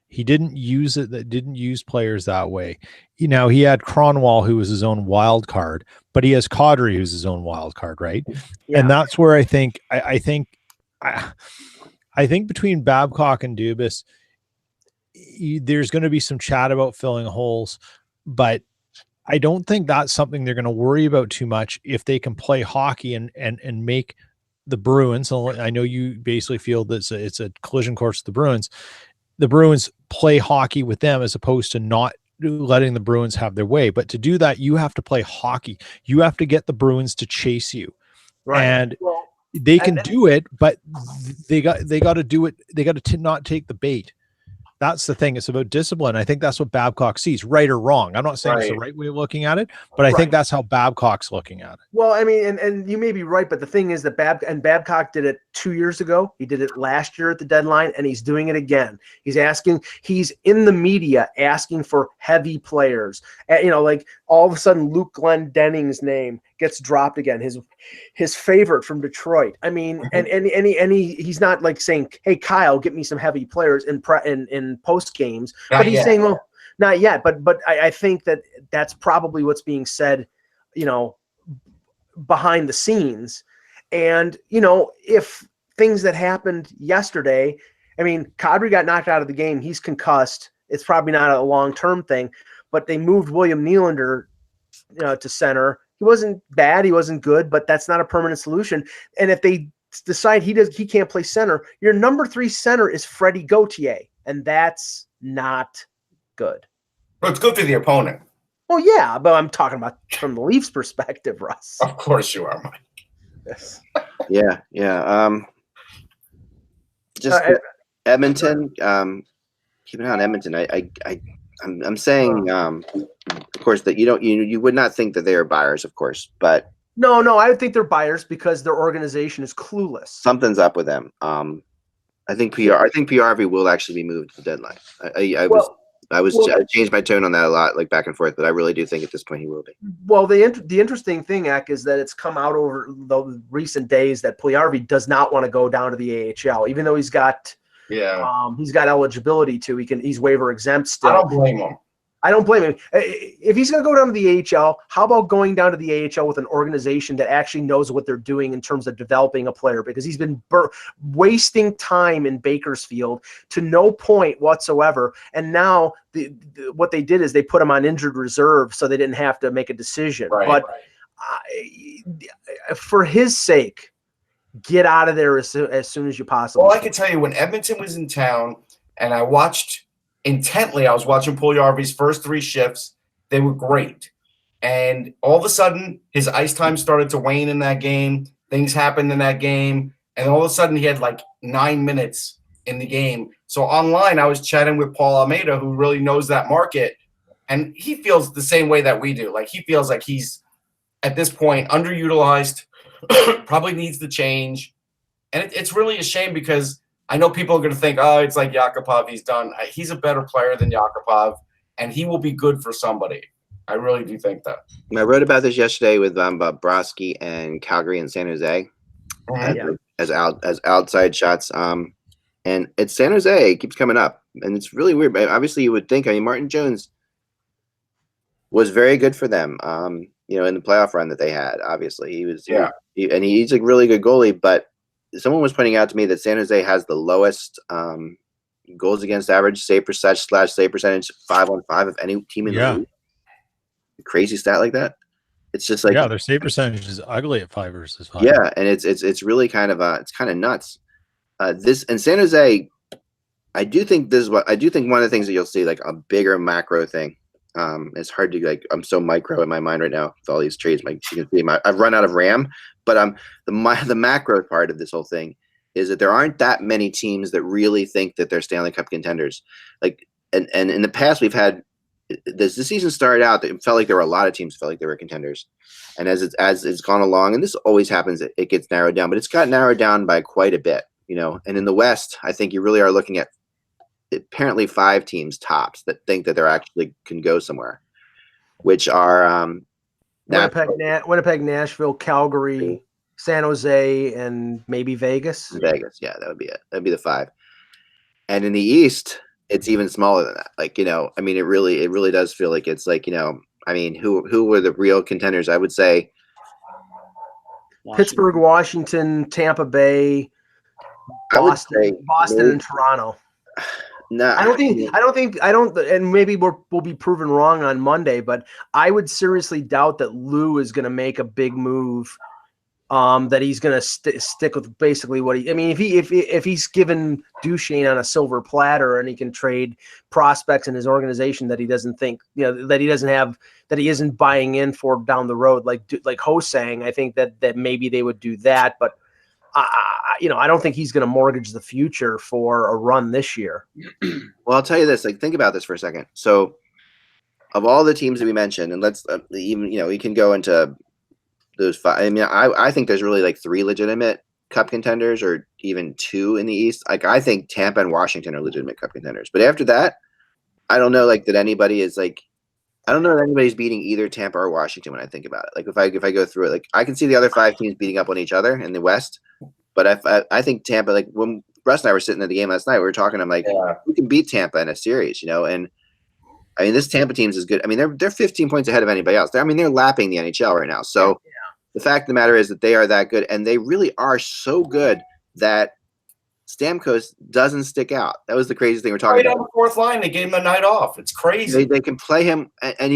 He didn't use it. That didn't use players that way. You know, he had Cronwall, who was his own wild card, but he has Kadri, who's his own wild card, right? Yeah. And that's where I think between Babcock and Dubas, there's going to be some chat about filling holes, but I don't think that's something they're going to worry about too much if they can play hockey and make the Bruins. I know you basically feel that it's a collision course with the Bruins. The Bruins play hockey with them as opposed to not letting the Bruins have their way. But to do that, you have to play hockey. You have to get the Bruins to chase you. Right. And they can do it, but they got to do it. They got to not take the bait. That's the thing. It's about discipline. I think that's what Babcock sees, right or wrong. I'm not saying it's the right way of looking at it, but I think that's how Babcock's looking at it. Well, I mean, and you may be right, but the thing is that Babcock did it 2 years ago. He did it last year at the deadline, and he's doing it again. He's in the media asking for heavy players. Like all of a sudden Luke Glendenning's name gets dropped again. His favorite from Detroit. I mean, and he's not like saying, "Hey, Kyle, get me some heavy players in post games," but he's saying, "Well, not yet." But I think that's probably what's being said, behind the scenes. And if things that happened yesterday, I mean, Kadri got knocked out of the game. He's concussed. It's probably not a long-term thing, but they moved William Nylander to center. He wasn't bad. He wasn't good, but that's not a permanent solution. And if they decide he can't play center, your number 3 center is Freddie Gauthier, and that's not good. But it's good for the opponent. Well, yeah, but I'm talking about from the Leafs' perspective, Russ. Of course you are, Mike. Yes. Yeah. Just Edmonton. Keep an eye on Edmonton. I'm saying, of course, that you would not think that they are buyers, of course, but no, I think they're buyers because their organization is clueless. Something's up with them. I think PRV will actually be moved to the deadline. I changed my tone on that a lot, like back and forth, but I really do think at this point he will be. Well, the interesting thing, Eck, is that it's come out over the recent days that Puljujarvi does not want to go down to the AHL, even though he's got eligibility to. He's waiver exempt still. I don't blame him. I don't blame him. If he's going to go down to the AHL, how about going down to the AHL with an organization that actually knows what they're doing in terms of developing a player? Because he's been wasting time in Bakersfield to no point whatsoever. And now what they did is they put him on injured reserve so they didn't have to make a decision. But for his sake, get out of there as soon as you possibly can. Well, I can tell you, when Edmonton was in town and I watched intently, I was watching Puljujarvi's first 3 shifts. They were great. And all of a sudden, his ice time started to wane in that game. Things happened in that game. And all of a sudden, he had like 9 minutes in the game. So online, I was chatting with Paul Almeida, who really knows that market. And he feels the same way that we do. Like, he feels like he's, at this point, underutilized, probably needs to change. And it's really a shame because I know people are going to think, oh, it's like Yakupov, he's done. He's a better player than Yakupov, and he will be good for somebody. I really do think that. I wrote about this yesterday with Bobrovsky and Calgary and San Jose as outside shots. And it's San Jose. It keeps coming up, and it's really weird. But obviously, you would think. I mean, Martin Jones was very good for them. In the playoff run that they had. Obviously, he was. And he's a really good goalie, but someone was pointing out to me that San Jose has the lowest goals against average, save percentage / save percentage 5-on-5 of any team in the league. Crazy stat like that. It's just like their save percentage is ugly at 5 versus 5. Yeah, and it's really kind of it's kind of nuts. This and San Jose, I do think one of the things that you'll see, like a bigger macro thing. It's hard to I'm so micro in my mind right now with all these trades. You can see I've run out of RAM, but the macro part of this whole thing is that there aren't that many teams that really think that they're Stanley Cup contenders. And in the past we've had the season started out, it felt like there were a lot of teams felt like they were contenders, and as it's gone along, and this always happens, it gets narrowed down, but it's got narrowed down by quite a bit. And in the West, I think you really are looking at apparently 5 teams tops that think that they're actually can go somewhere, which are Winnipeg, Nashville, Calgary, San Jose, and maybe Vegas. Vegas, yeah, that would be it. That'd be the 5. And in the East, it's even smaller than that. Like, it really does feel like it's like, who were the real contenders? I would say Pittsburgh, Washington, Tampa Bay, Boston, and Toronto. No, I don't, and maybe we'll be proven wrong on Monday, but I would seriously doubt that Lou is going to make a big move. That he's going to stick with basically what if he's given Duchesne on a silver platter and he can trade prospects in his organization that he doesn't think, that he doesn't have, that he isn't buying in for down the road, like Ho-Sang, I think that maybe they would do that, but I don't think he's going to mortgage the future for a run this year. Well, I'll tell you this, think about this for a second. So of all the teams that we mentioned, and let's even, we can go into those 5. I think there's really 3 legitimate cup contenders, or even 2 in the East. I think Tampa and Washington are legitimate cup contenders. But after that, I don't know that anybody is I don't know that anybody's beating either Tampa or Washington when I think about it. If I go through it, I can see the other 5 teams beating up on each other in the West. But I think Tampa, when Russ and I were sitting at the game last night, we were talking. I'm we can beat Tampa in a series, and this Tampa team is good. They're 15 points ahead of anybody else. They're lapping the NHL right now. So. Yeah. The fact of the matter is that they are that good, and they really are so good that Stamkos doesn't stick out. That was the craziest thing we're talking about. On the 4th line, they gave him the night off. It's crazy. They can play him, and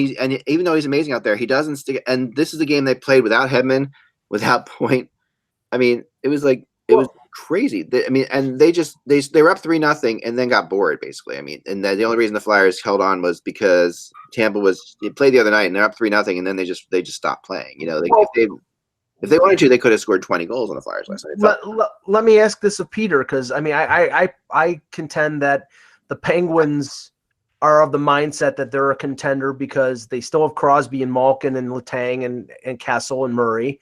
even though he's amazing out there, he doesn't stick. And this is a game they played without Hedman, without Point. It was was crazy. And they were up 3-0 and then got bored basically. And the only reason the Flyers held on was because Tampa played the other night and they're up 3-0 and then they just stopped playing. If they wanted to, they could have scored 20 goals on the Flyers last night. Let me ask this of Peter, because I contend that the Penguins are of the mindset that they're a contender because they still have Crosby and Malkin and Letang and Kessel and Murray.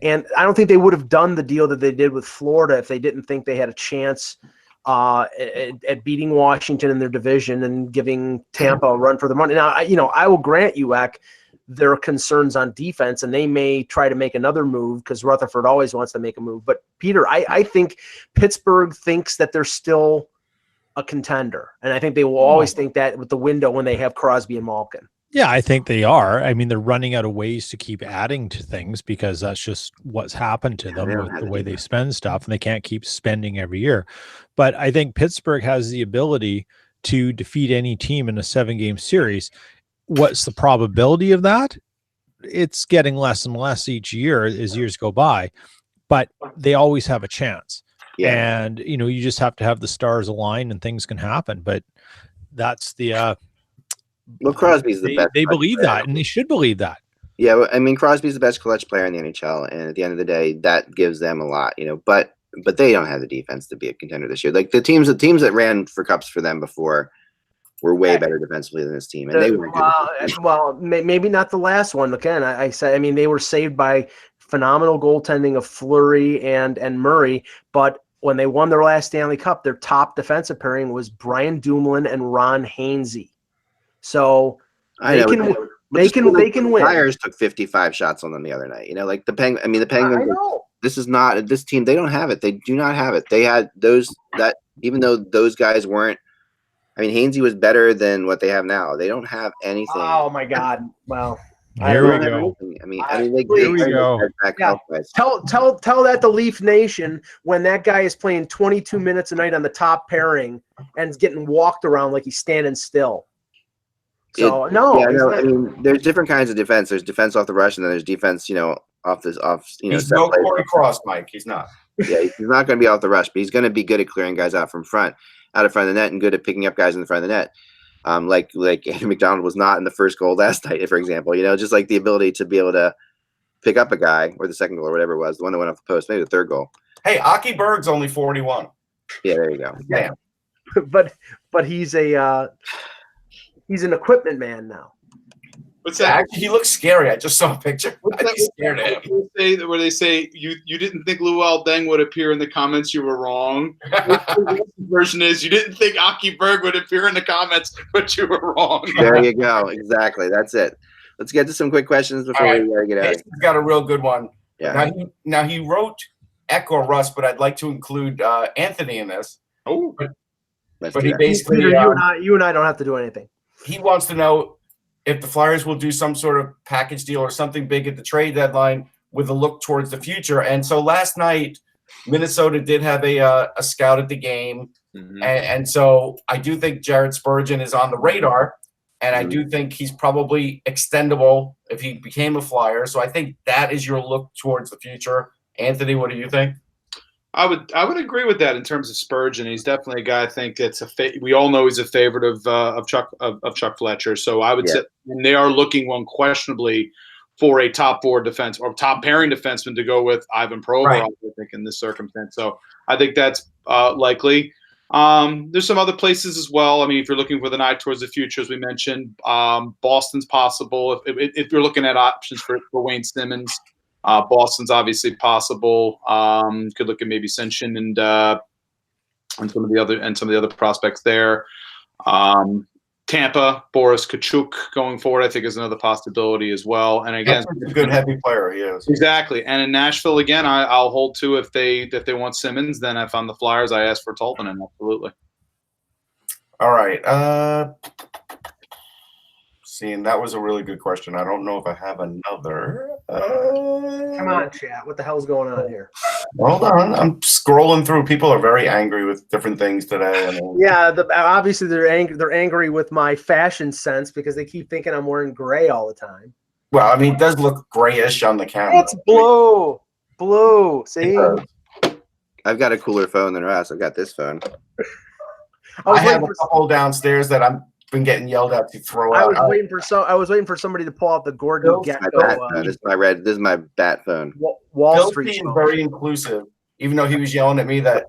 And I don't think they would have done the deal that they did with Florida if they didn't think they had a chance at beating Washington in their division and giving Tampa a run for the money. Now, I will grant you, Eck, there are concerns on defense, and they may try to make another move because Rutherford always wants to make a move. But, Peter, I think Pittsburgh thinks that they're still a contender, and I think they will always think that with the window when they have Crosby and Malkin. Yeah, I think they are. They're running out of ways to keep adding to things because that's just what's happened to them with the way they spend stuff, and they can't keep spending every year. But I think Pittsburgh has the ability to defeat any team in a 7-game series. What's the probability of that? It's getting less and less each year as years go by, but they always have a chance. Yeah. And, you just have to have the stars align and things can happen. But that's the Crosby's the best. They believe that, and they should believe that. Yeah, Crosby's the best clutch player in the NHL, and at the end of the day, that gives them a lot, But they don't have the defense to be a contender this year. The teams that ran for cups for them before were way better defensively than this team, and they were good. Well, maybe not the last one. Again, I said, they were saved by phenomenal goaltending of Fleury and Murray, but when they won their last Stanley Cup, their top defensive pairing was Brian Dumoulin and Ron Hainsey. So they can win. Flyers took 55 shots on them the other night. The Penguins. The Penguins. This is not this team. They don't have it. They do not have it. They had that even though those guys weren't. Hainsey was better than what they have now. They don't have anything. Oh my God! Well, here we go. Here we go. Yeah. Tell that to Leaf Nation when that guy is playing 22 minutes a night on the top pairing and is getting walked around like he's standing still. So there's different kinds of defense. There's defense off the rush, and then there's defense, off. He's no Corey Cross, Mike. He's not. Yeah, he's not going to be off the rush, but he's going to be good at clearing guys out in front of the net, and good at picking up guys in the front of the net. Like Andrew McDonald was not in the first goal last night, for example. Just like the ability to be able to pick up a guy, or the second goal, or whatever it was, the one that went off the post, maybe the third goal. Hey, Aki Berg's only 41. Yeah, there you go. Yeah, but he's an equipment man now. What's that? Actually, he looks scary. I just saw a picture. I'd be scared of him. Where they say you didn't think Luol Deng would appear in the comments, you were wrong. The version is you didn't think Aki Berg would appear in the comments, but you were wrong. There you go. Exactly. That's it. Let's get to some quick questions before we get out. He's got a real good one. Yeah. Now he wrote Eck or Russ, but I'd like to include Anthony in this. Oh, but he basically Peter, you and I don't have to do anything. He wants to know if the Flyers will do some sort of package deal or something big at the trade deadline with a look towards the future. And so last night, Minnesota did have a scout at the game. Mm-hmm. And so I do think Jared Spurgeon is on the radar. And I do think he's probably extendable if he became a Flyer. So I think that is your look towards the future. Anthony, what do you think? I would agree with that in terms of Spurgeon. He's definitely a guy I think that's we all know he's a favorite of Chuck Fletcher. So I would say and they are looking unquestionably for a top four defense or top pairing defenseman to go with Ivan Provorov, right. I think, in this circumstance. So I think that's likely. There's some other places as well. I mean, if you're looking with an eye towards the future, as we mentioned, Boston's possible. If you're looking at options for Wayne Simmons, Boston's obviously possible. Could look at maybe Senshin and some of the other prospects there. Tampa, Boris Kachuk going forward, I think, is another possibility as well. And again, he's a good heavy player. He is exactly. And in Nashville, again, I'll hold to if they want Simmons. Then if I'm the Flyers, I ask for Tolvanen. Absolutely. All right. And that was a really good question. I don't know if I have another. Come on, chat. What the hell's going on here? Hold on. I'm scrolling through. People are very angry with different things today. Yeah, obviously they're angry. They're angry with my fashion sense because they keep thinking I'm wearing gray all the time. Well, I mean, it does look grayish on the camera. It's blue. See? I've got a cooler phone than Ross. I've got this phone. I have a couple downstairs that I'm been getting yelled at to throw out. I was waiting for somebody to pull out the Gordon Gekko. This is my bat phone. Wall Street is very inclusive, even though he was yelling at me that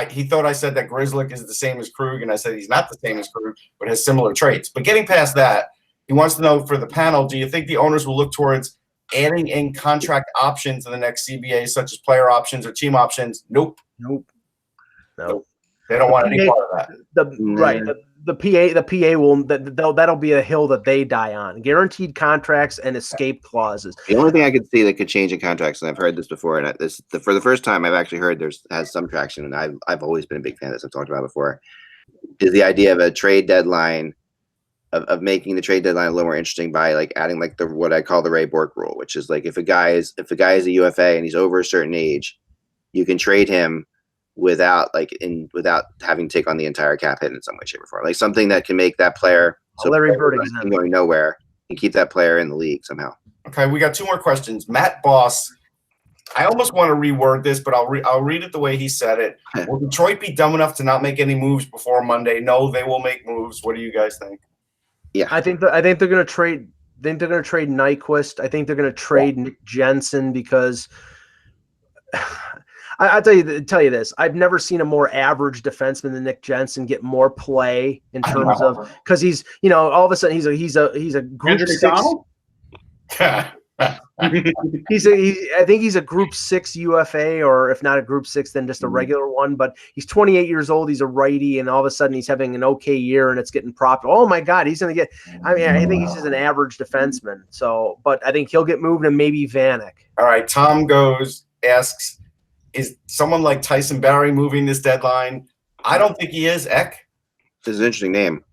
he thought I said that Grzelcyk is the same as Krug, and I said he's not the same as Krug, but has similar traits. But getting past that, he wants to know for the panel, do you think the owners will look towards adding in contract options in the next CBA, such as player options or team options? Nope. No. They don't want any part of that. The PA will that'll be a hill that they die on. Guaranteed contracts and escape clauses. The only thing I could see that could change in contracts, and I've heard this before, and for the first time I've actually heard has some traction, and I've always been a big fan of this. I've talked about it before. Is the idea of a trade deadline, of making the trade deadline a little more interesting by like adding like what I call the Ray Bork rule, which is like if a guy is a UFA and he's over a certain age, you can trade him without having to take on the entire cap hit in some way, shape, or form. Like something that can make that player Larry Bird going nowhere and keep that player in the league somehow. Okay, we got two more questions. Matt Boss, I almost want to reword this, but I'll read it the way he said it. Will Detroit be dumb enough to not make any moves before Monday? No, they will make moves. What do you guys think? Yeah, I think they're going to trade. I think they're going to trade Nyquist. I think they're going to trade Nick Jensen because. I'll tell you this. I've never seen a more average defenseman than Nick Jensen get more play in terms of because he's all of a sudden he's a group six. I think he's a group 6 UFA, or if not a group 6, then just a regular one. But he's 28 years old. He's a righty, and all of a sudden he's having an okay year, and it's getting propped. Oh my God, he's going to get. I mean, I think he's just an average defenseman. So, but I think he'll get moved, and maybe Vanek. All right, Tom asks. Is someone like Tyson Barrie moving this deadline? I don't think he is. Eck? This is an interesting name.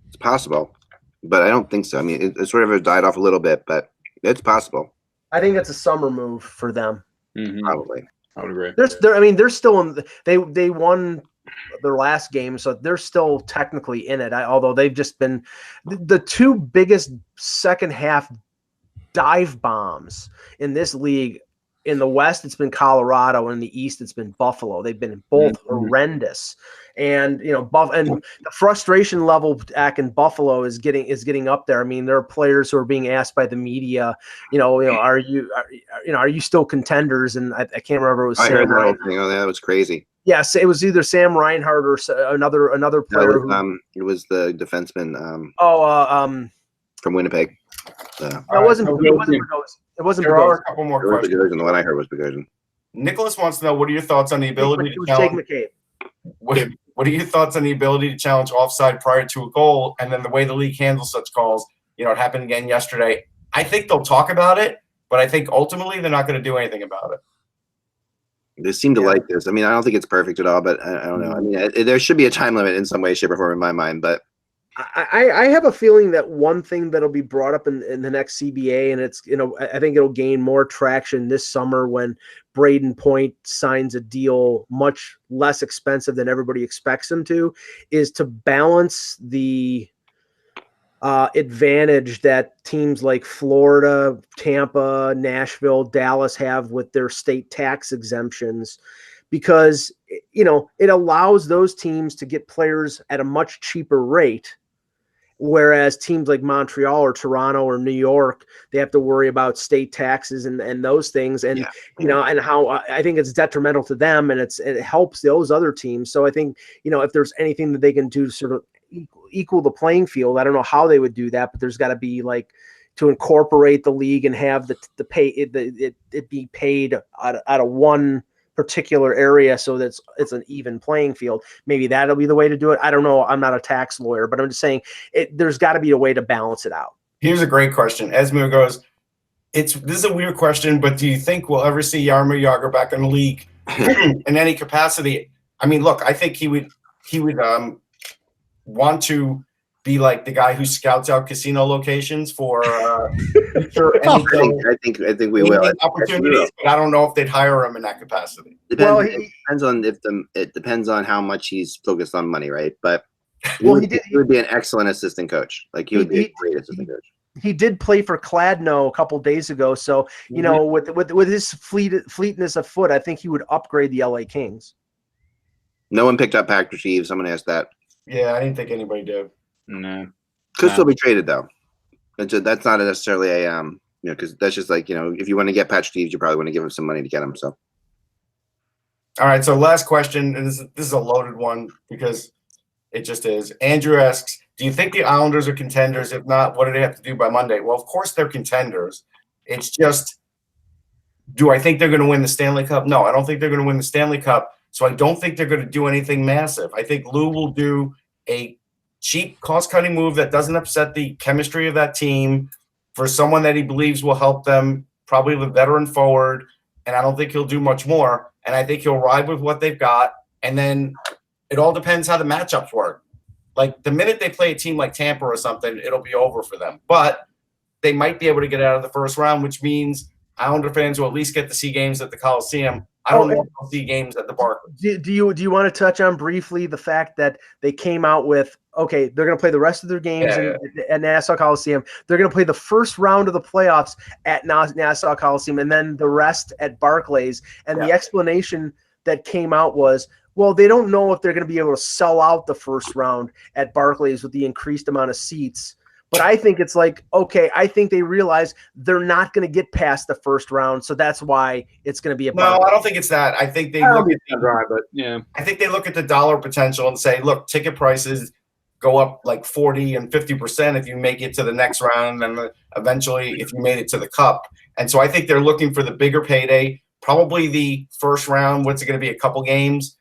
It's possible, but I don't think so. I mean, it sort of died off a little bit, but it's possible. I think that's a summer move for them. Mm-hmm. Probably. I would agree. They're still in. They won their last game, so they're still technically in it. Although they've just been the two biggest second half dive bombs in this league. In the West, it's been Colorado. In the East, it's been Buffalo. They've been both horrendous, and the frustration level back in Buffalo is getting up there. I mean, there are players who are being asked by the media, are you still contenders? And I can't remember. It was Sam Reinhart. That was crazy. Yes, it was either Sam Reinhart or another player. It was the defenseman. from Winnipeg. It wasn't Bogosian. It wasn't There are Bogosian. a couple more It was questions. Bogosian. The one I heard was Bogosian. Nicholas wants to know, what are your thoughts on the ability It to was Jake challenge? McCabe. What are your thoughts on the ability to challenge offside prior to a goal, and then the way the league handles such calls? You know, it happened again yesterday. I think they'll talk about it, but I think ultimately they're not going to do anything about it. They seem to like this. I mean, I don't think it's perfect at all, but I don't know. I mean, there should be a time limit in some way, shape, or form in my mind. But I have a feeling that one thing that'll be brought up in the next CBA, and it's, I think it'll gain more traction this summer when Braden Point signs a deal much less expensive than everybody expects him to, is to balance the advantage that teams like Florida, Tampa, Nashville, Dallas have with their state tax exemptions, because it allows those teams to get players at a much cheaper rate, whereas teams like Montreal or Toronto or New York, they have to worry about state taxes and those things, and and how I think it's detrimental to them, and it helps those other teams. So I think if there's anything that they can do to sort of equal the playing field, I don't know how they would do that, but there's got to be to incorporate the league and have the pay it be paid out of one particular area so that it's an even playing field. Maybe that'll be the way to do it. I don't know. I'm not a tax lawyer, but I'm just saying there's got to be a way to balance it out. Here's a great question. Esmu goes, this is a weird question, but do you think we'll ever see Jaromir Jagr back in the league in any capacity? I mean, look, I think he would want to be like the guy who scouts out casino locations for future NHL I think we will. opportunities, but I don't know if they'd hire him in that capacity. It depends on how much he's focused on money, right? But he would be an excellent assistant coach. He would be a great assistant coach. He did play for Kladno a couple days ago, so with his fleetness of foot, I think he would upgrade the LA Kings. No one picked up Patrick Reeves. Someone asked that. Yeah, I didn't think anybody did. No. Could still be traded though. That's not necessarily a because that's just if you want to get Patrick Reeves, you probably want to give him some money to get him. So. All right, so last question, and this is a loaded one because it just is. Andrew asks, do you think the Islanders are contenders? If not, what do they have to do by Monday? Well, of course they're contenders. It's just, do I think they're going to win the Stanley Cup? No, I don't think they're going to win the Stanley Cup, so I don't think they're going to do anything massive. I think Lou will do a cheap cost-cutting move that doesn't upset the chemistry of that team for someone that he believes will help them, probably the veteran forward, and I don't think he'll do much more. And I think he'll ride with what they've got, and then it all depends how the matchups work. Like the minute they play a team like Tampa or something, it'll be over for them. But they might be able to get out of the first round, which means Islander fans will at least get to see games at the Coliseum. I don't know if they'll see games at the Barclays. Do you want to touch on briefly the fact that they came out with, okay, they're going to play the rest of their games at Nassau Coliseum. They're going to play the first round of the playoffs at Nassau Coliseum and then the rest at Barclays. And the explanation that came out was, well, they don't know if they're going to be able to sell out the first round at Barclays with the increased amount of seats. But I think it's okay, I think they realize they're not going to get past the first round, so that's why it's going to be a No, I don't think it's that. I think they look at the dollar potential and say, look, ticket prices go up like 40 and 50% if you make it to the next round, and eventually if you made it to the Cup. And so I think they're looking for the bigger payday, probably the first round. What's it going to be, a couple games?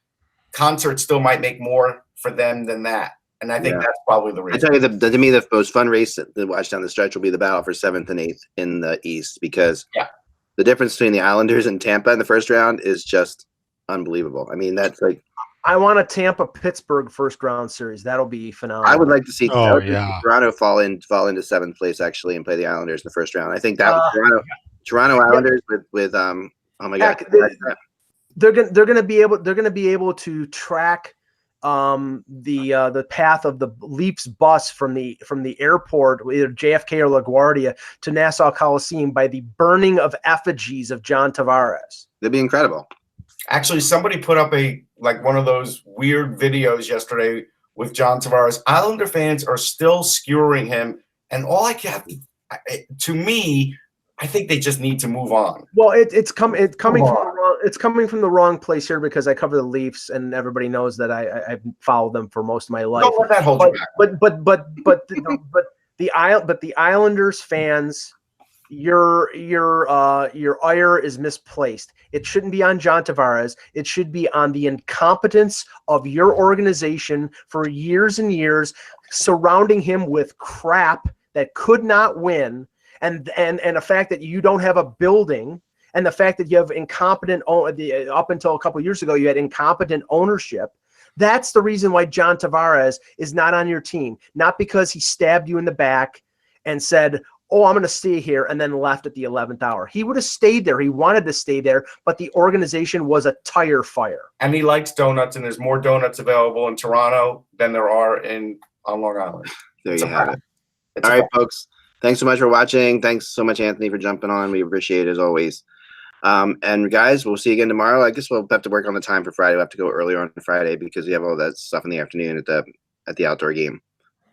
Concerts still might make more for them than that. And I think that's probably the reason. I tell you, to me, the most fun race to watch down the stretch will be the battle for 7th and 8th in the East, because the difference between the Islanders and Tampa in the first round is just unbelievable. I mean, that's I want a Tampa-Pittsburgh first round series. That'll be phenomenal. I would like to see Toronto fall into 7th place actually and play the Islanders in the first round. I think that Toronto Islanders with oh my god, they're going to be able to track the path of the Leafs bus from the airport, either JFK or LaGuardia, to Nassau Coliseum by the burning of effigies of John Tavares. That'd be incredible. Actually, somebody put up one of those weird videos yesterday with John Tavares. Islander fans are still skewering him, and to me, I think they just need to move on. Well, it's coming from the wrong place here, because I cover the Leafs and everybody knows that I've followed them for most of my life. Don't let that hold you back. But The Islanders fans, your ire is misplaced. It shouldn't be on John Tavares. It should be on the incompetence of your organization for years and years, surrounding him with crap that could not win, and the fact that you don't have a building, and the fact that you have incompetent, up until a couple of years ago, you had incompetent ownership. That's the reason why John Tavares is not on your team. Not because he stabbed you in the back and said, oh, I'm going to stay here, and then left at the 11th hour. He would have stayed there. He wanted to stay there, but the organization was a tire fire. And he likes donuts, and there's more donuts available in Toronto than there are on Long Island. There you have it. All right, folks. Thanks so much for watching. Thanks so much, Anthony, for jumping on. We appreciate it as always. And guys, we'll see you again tomorrow. I guess we'll have to work on the time for Friday. We'll have to go earlier on Friday because we have all that stuff in the afternoon at the outdoor game.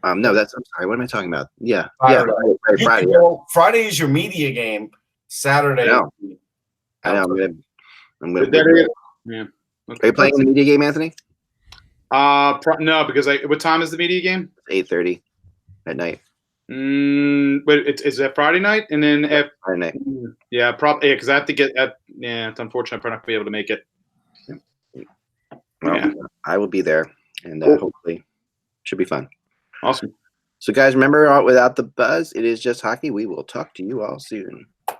No, I'm sorry. What am I talking about? Yeah. Friday. Right, Friday. Friday is your media game. Saturday. I know. I'm gonna. Yeah. Okay. Are you playing the media game, Anthony? No, because what time is the media game? 8:30 at night. But is that Friday night? And then Friday night. Yeah, probably. Yeah, because I have to get. It's unfortunate. I'm probably not gonna be able to make it. Well, I will be there, and hopefully, should be fun. Awesome. So, guys, remember, without the buzz, it is just hockey. We will talk to you all soon.